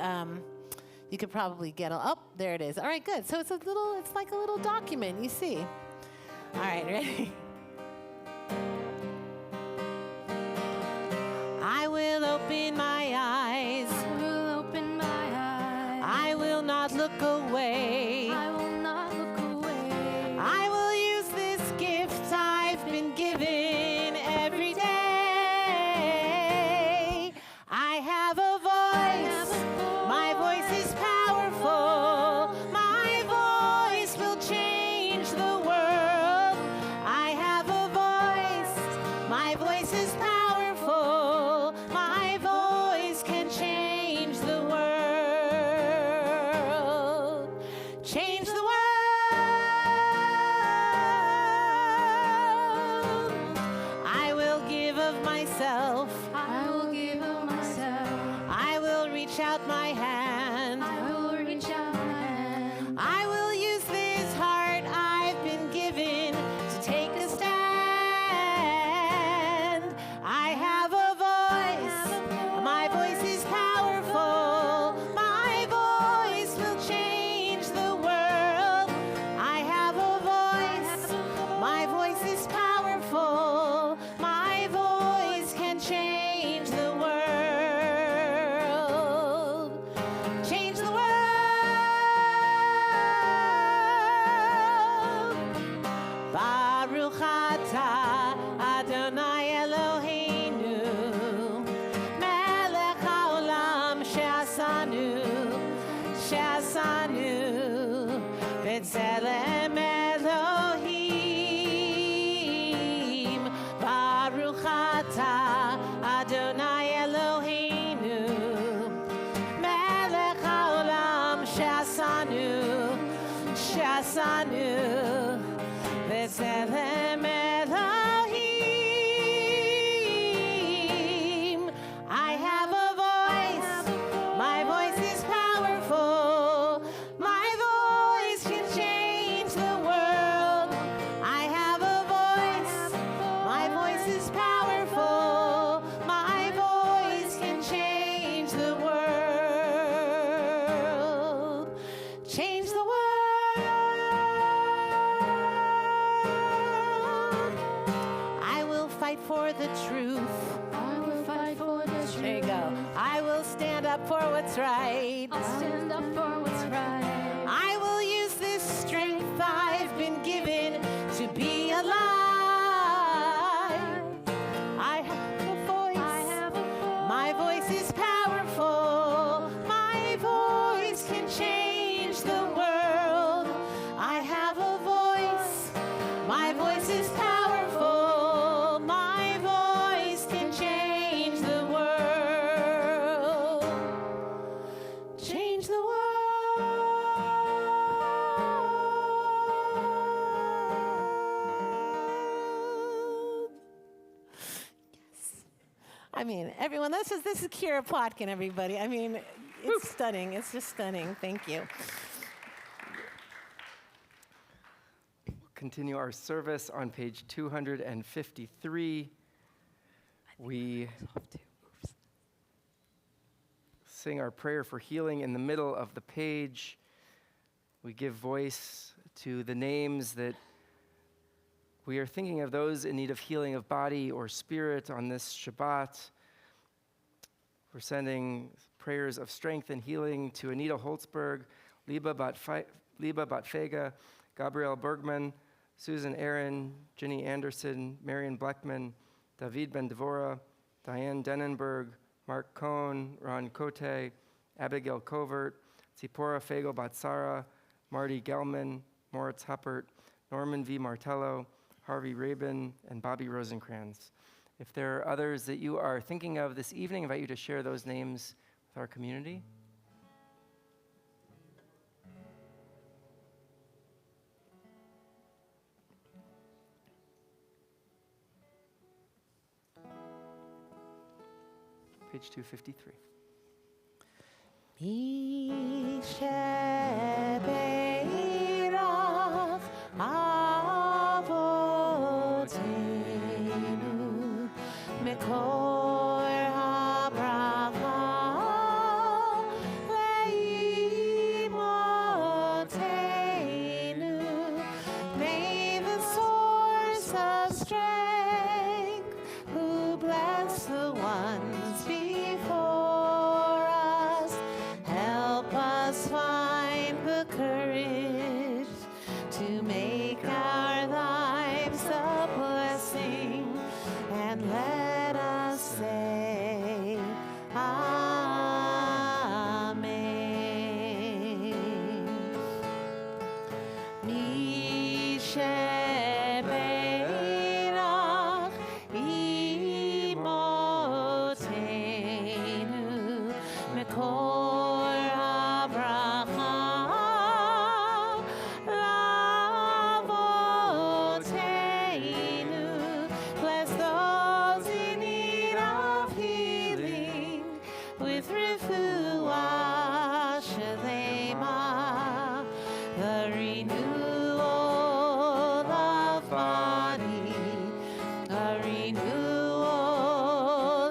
probably get oh, there it is. All right, good. So it's like a little document, you see. All right, ready? I will open my eyes. look away. I will not look away. I will use this gift I've been given every day. I have a voice. My voice is powerful. My voice will change the world. I have a voice. My voice is powerful. My voice can change the world. Change the world. I will give of myself. I will give of myself. I will reach out my hand. I will reach out my hand. I will use this heart I've been given to take a stand. I have a voice. My voice is powerful. My voice will change the world. I have a voice. My voice is powerful. My voice can change the world. Change the world. Baruch atah Adonai Eloheinu melech haolam she'asanu b'tzelem Elohim. Baruch atah Adonai Eloheinu melech haolam she'asanu b'tzelem Elohim. I have a voice. My voice is powerful. My voice can change the world. I have a voice. My voice is powerful. My voice can change the world. Change the world. I will fight for the truth. I will fight for the truth. There you go. I will stand up for what's right. I'll stand up for what's right. I will use this strength I've been given to be alive. I have a voice. I have a voice. My voice is powerful. My voice can change the world. I have a voice. My voice is powerful. My voice can change the world. Change the world. Yes. I mean, everyone, this is Kira Plotkin, everybody. I mean, it's stunning. It's just stunning. Thank you. Continue our service on page 253. We sing our prayer for healing in the middle of the page. We give voice to the names that we are thinking of, those in need of healing of body or spirit on this Shabbat. We're sending prayers of strength and healing to Anita Holtzberg, Liba Batfega, Gabrielle Bergman, Susan Aaron, Ginny Anderson, Marion Bleckman, David Ben Devora, Diane Denenberg, Mark Cohn, Ron Cote, Abigail Covert, Zipporah Fago Batsara, Marty Gelman, Moritz Huppert, Norman V. Martello, Harvey Rabin, and Bobby Rosencrantz. If there are others that you are thinking of this evening, I invite you to share those names with our community. Page 253. Mishebeirach avotenu mekor habracha leimotenu. May the source of strength, who bless the ones before us, help us find Mi shebeirach imotenu mekor habracha lavotenu. Bless those in need of healing with refuah shalema, the renewal of body, a renewal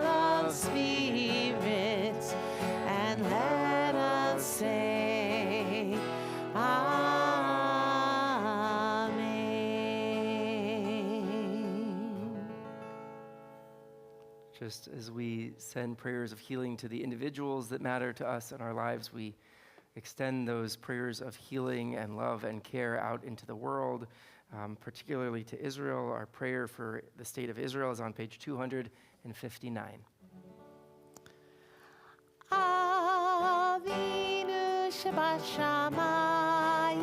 of spirit, and let us say, Amen. Just as we send prayers of healing to the individuals that matter to us in our lives, we extend those prayers of healing and love and care out into the world, particularly to Israel. Our prayer for the state of Israel is on page 259. Avinu Shabbat Shamayim,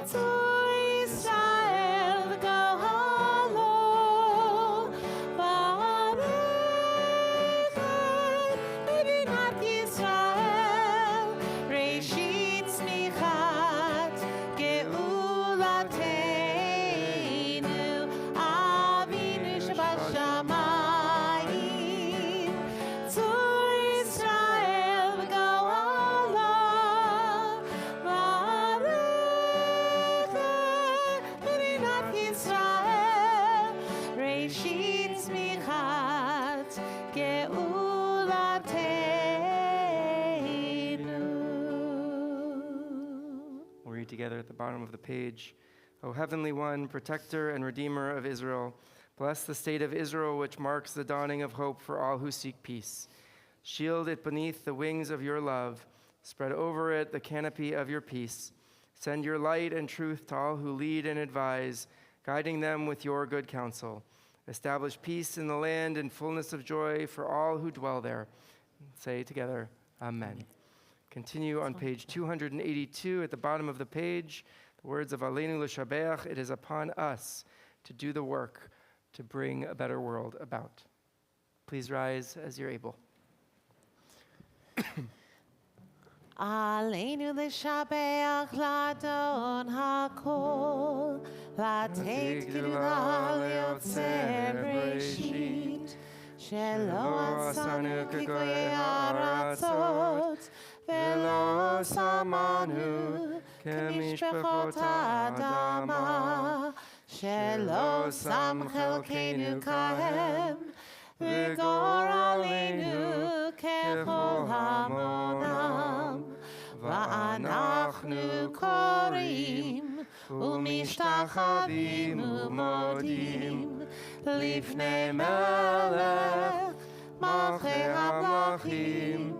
Tzur Yisrael V'Gohalo, V'Arechet Medinat Yisrael, Reshit Tzmichat Geulatenu. Avinu Shabbat Shamayim, Tzur Yisrael V'Gohalo, V'Arechet Medinat Yisrael, Reshit Tzmichat Geulatenu. We'll read together at the bottom of the page. O Heavenly One, protector and redeemer of Israel, bless the state of Israel, which marks the dawning of hope for all who seek peace. Shield it beneath the wings of your love. Spread over it the canopy of your peace. Send your light and truth to all who lead and advise, guiding them with your good counsel. Establish peace in the land and fullness of joy for all who dwell there. Say together, Amen. Continue on page 282 at the bottom of the page. The words of Aleinu L'Shabeach, it is upon us to do the work to bring a better world about. Please rise as you're able. Aleinu l'shabeach l'adon hakol, לתת גדולה ליוצר בראשית, שלא עשנו כגויי הארצות, ולא שמנו כמשפחות האדמה, שלא שם חלקנו כהם, וגורלנו ככל המונם. ואנחנו קוראים ומשתחווים ומודים לפני מלך מלכי המלכים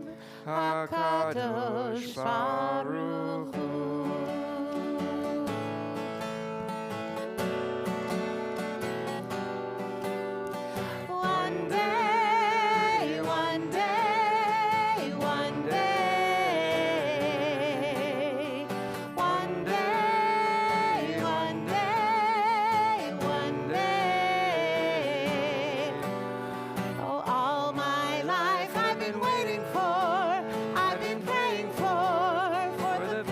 הקדוש ברוך הוא. One day, one day, one day, one day, one day, one day. Oh, all my life I've been waiting for, I've been praying for the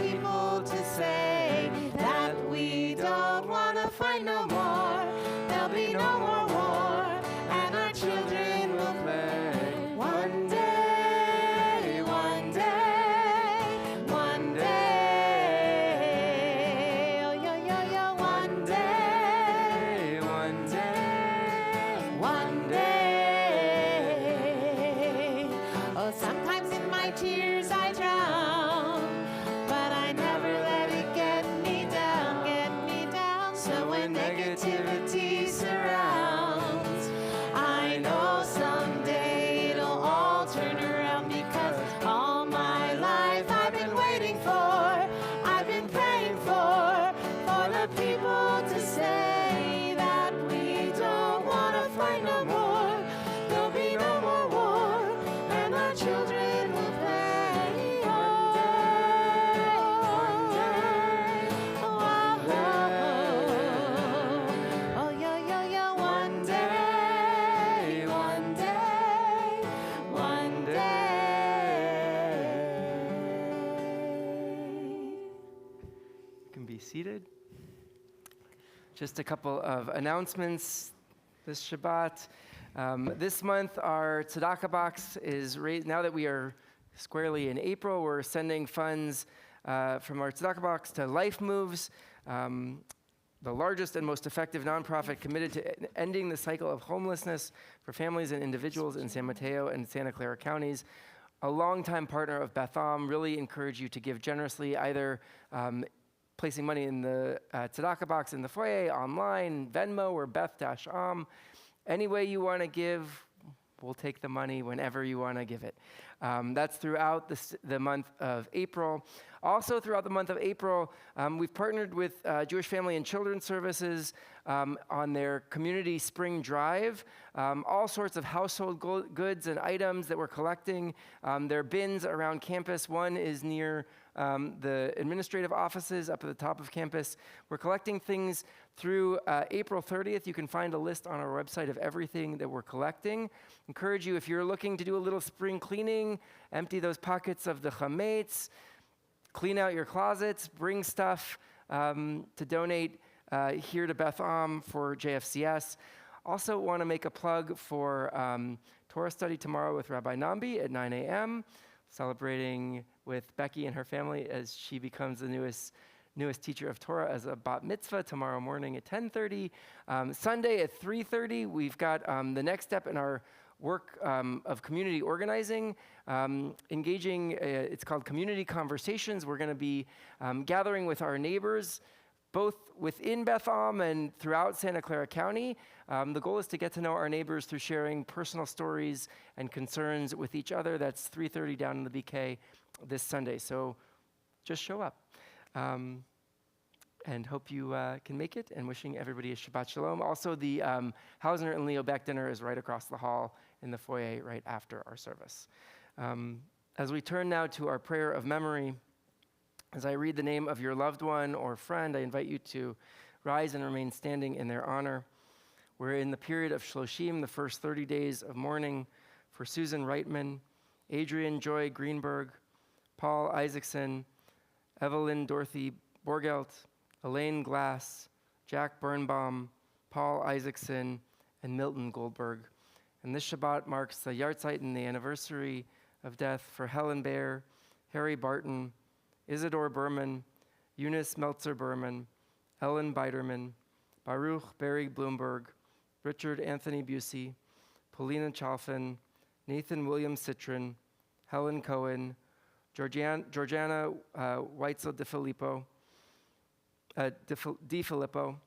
be seated. Just a couple of announcements this Shabbat. This month, our tzedakah box is raised. Now that we are squarely in April, we're sending funds from our tzedakah box to Life Moves, the largest and most effective nonprofit committed to ending the cycle of homelessness for families and individuals in San Mateo and Santa Clara counties. A longtime partner of Beth Am. Really encourage you to give generously, either placing money in the tzedakah box in the foyer, online, Venmo, or Beth-Am. Any way you want to give, we'll take the money whenever you want to give it. That's throughout the month of April. Also throughout the month of April, we've partnered with Jewish Family and Children's Services on their community spring drive. All sorts of household goods and items that we're collecting. There are bins around campus. One is near the administrative offices up at the top of campus. We're collecting things through April 30th. You can find a list on our website of everything that we're collecting. Encourage you, if you're looking to do a little spring cleaning, empty those pockets of the chametz, clean out your closets, bring stuff to donate here to Beth Am for JFCS. Also want to make a plug for Torah study tomorrow with Rabbi Nambi at 9 a.m., celebrating with Becky and her family as she becomes the newest teacher of Torah as a bat mitzvah tomorrow morning at 10:30. Sunday at 3:30, we've got the next step in our work of community organizing, engaging, it's called Community Conversations. We're going to be gathering with our neighbors, both within Beth Am and throughout Santa Clara County. The goal is to get to know our neighbors through sharing personal stories and concerns with each other. That's 3:30 down in the BK this Sunday. So just show up. And hope you can make it, and wishing everybody a Shabbat Shalom. Also, the Hausner and Leo Beck dinner is right across the hall in the foyer right after our service. As we turn now to our prayer of memory, as I read the name of your loved one or friend, I invite you to rise and remain standing in their honor. We're in the period of Shloshim, the first 30 days of mourning for Susan Reitman, Adrian Joy Greenberg, Paul Isaacson, Evelyn Dorothy Borgelt, Elaine Glass, Jack Birnbaum, Paul Isaacson, and Milton Goldberg. And this Shabbat marks the yahrzeit and the anniversary of death for Helen Baer, Harry Barton, Isidore Berman, Eunice Meltzer Berman, Ellen Biderman, Baruch Barry Bloomberg, Richard Anthony Busey, Paulina Chalfin, Nathan William Citron, Helen Cohen, Georgiana Weitzel Di Filippo,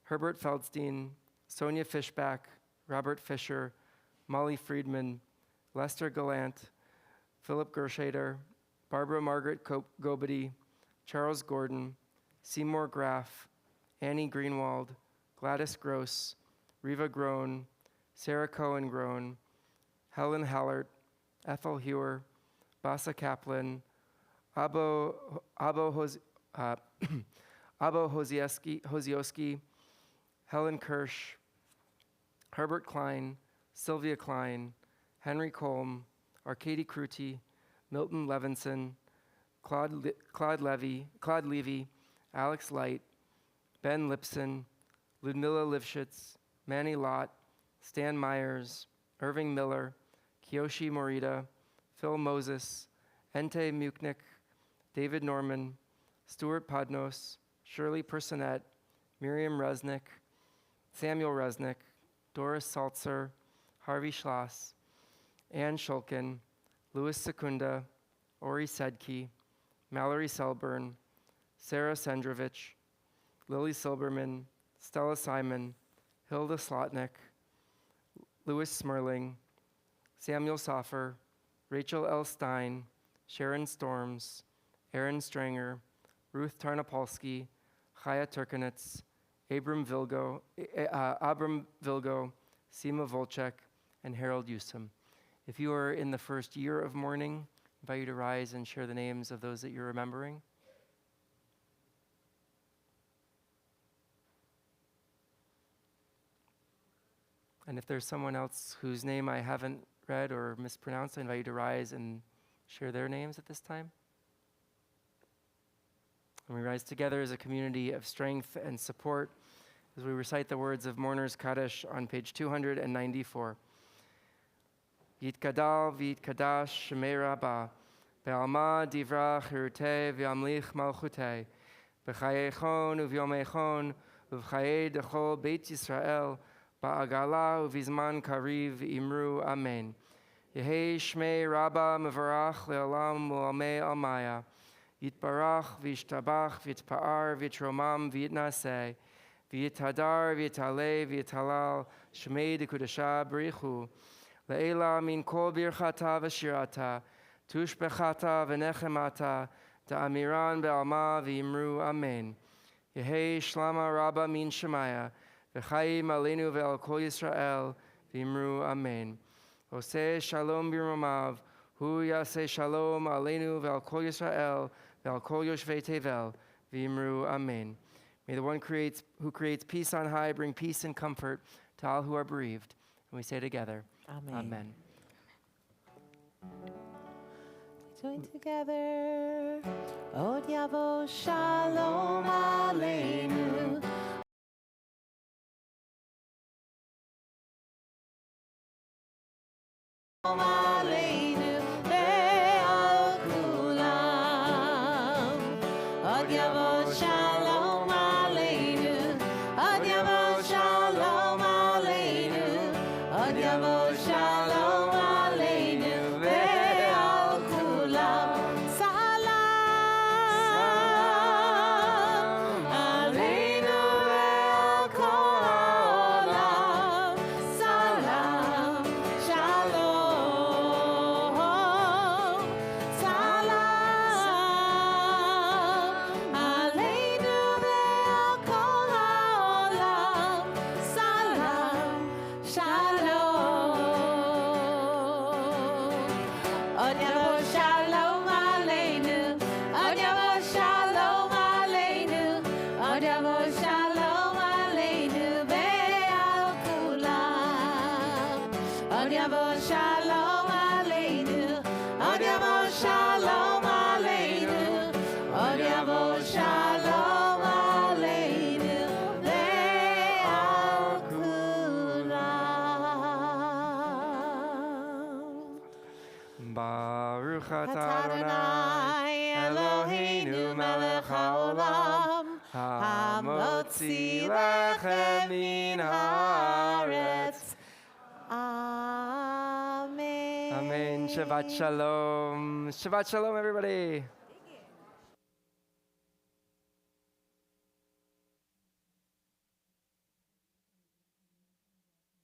Herbert Feldstein, Sonia Fishback, Robert Fisher, Molly Friedman, Lester Gallant, Philip Gershader, Barbara Margaret Gobedy, Charles Gordon, Seymour Graff, Annie Greenwald, Gladys Gross, Riva Groen, Sarah Cohen Groen, Helen Hallert, Ethel Hewer, Bassa Kaplan, Abo Hozioski, Helen Kirsch, Herbert Klein, Sylvia Klein, Henry Colm, Arcady Kruti, Milton Levinson, Claude Levy, Alex Light, Ben Lipson, Ludmilla Lifshitz, Manny Lott, Stan Myers, Irving Miller, Kiyoshi Morita, Phil Moses, Ente Muknik, David Norman, Stuart Podnos, Shirley Personette, Miriam Resnick, Samuel Resnick, Doris Saltzer, Harvey Schloss, Ann Shulkin, Louis Secunda, Ori Sedke, Mallory Selburn, Sarah Sendrovich, Lily Silberman, Stella Simon, Hilda Slotnick, Louis Smerling, Samuel Soffer, Rachel L. Stein, Sharon Storms, Aaron Stranger, Ruth Tarnopolsky, Chaya Turkanitz, Abram Vilgo, Seema Volchek, and Harold Usum. If you are in the first year of mourning, I invite you to rise and share the names of those that you're remembering. And if there's someone else whose name I haven't read or mispronounced, I invite you to rise and share their names at this time. And we rise together as a community of strength and support as we recite the words of Mourner's Kaddish on page 294. Yitkadal v'yitkadash shemei Rabbah, be'alma divra chirutei v'yamlich malchutei, b'chayechon u'v'yomechon u'v'chayei dechol Beit Yisrael, ba'agala u'vizman kariv imru amen. Yehei shmei Rabbah mevarach le'olam u'amei almaya, yitbarach v'yishtabach v'yitpa'ar v'yitromam v'yitnaseh, v'yithadar v'yitaleh v'yitalal shmei dekudasha b'richu, Le'ela min kol birchata v'shirata, tushbechata v'nechemata, da'amiran be'alma v'imru amen. Yehei shlama Rabbah min shemaya, v'chayim aleinu ve'al kol Yisrael, v'imru amen. Oseh shalom b'romav, hu yaseh shalom aleinu ve'al kol Yisrael, ve'al kol yoshvei tevel, v'imru amen. May the one who creates peace on high bring peace and comfort to all who are bereaved. And we say together, Amen. Amen. Join together. Od yavo shalom aleinu. Shalom aleinu ve'al kulam. Od yavo shalom aleinu. Od yavo shalom aleinu. Od yavo shalom aleinu ve'al kulam. Salam aleinu ve'al kol ha'olam. Salam shalom. Salam aleinu ve'al kol ha'olam. Salam shalom. Od yavo shalom aleinu. Od yavo shalom aleinu. Od yavo shalom aleinu ve'al kulam. Od yavo shalom aleinu. Od yavo shalom aleinu. Od yavo shalom aleinu ve'al kulam. Baruch atah Adonai Eloheinu melech haolam, hamotzi lechem min haaretz. Amen. Amen. Shabbat shalom. Shabbat shalom, everybody.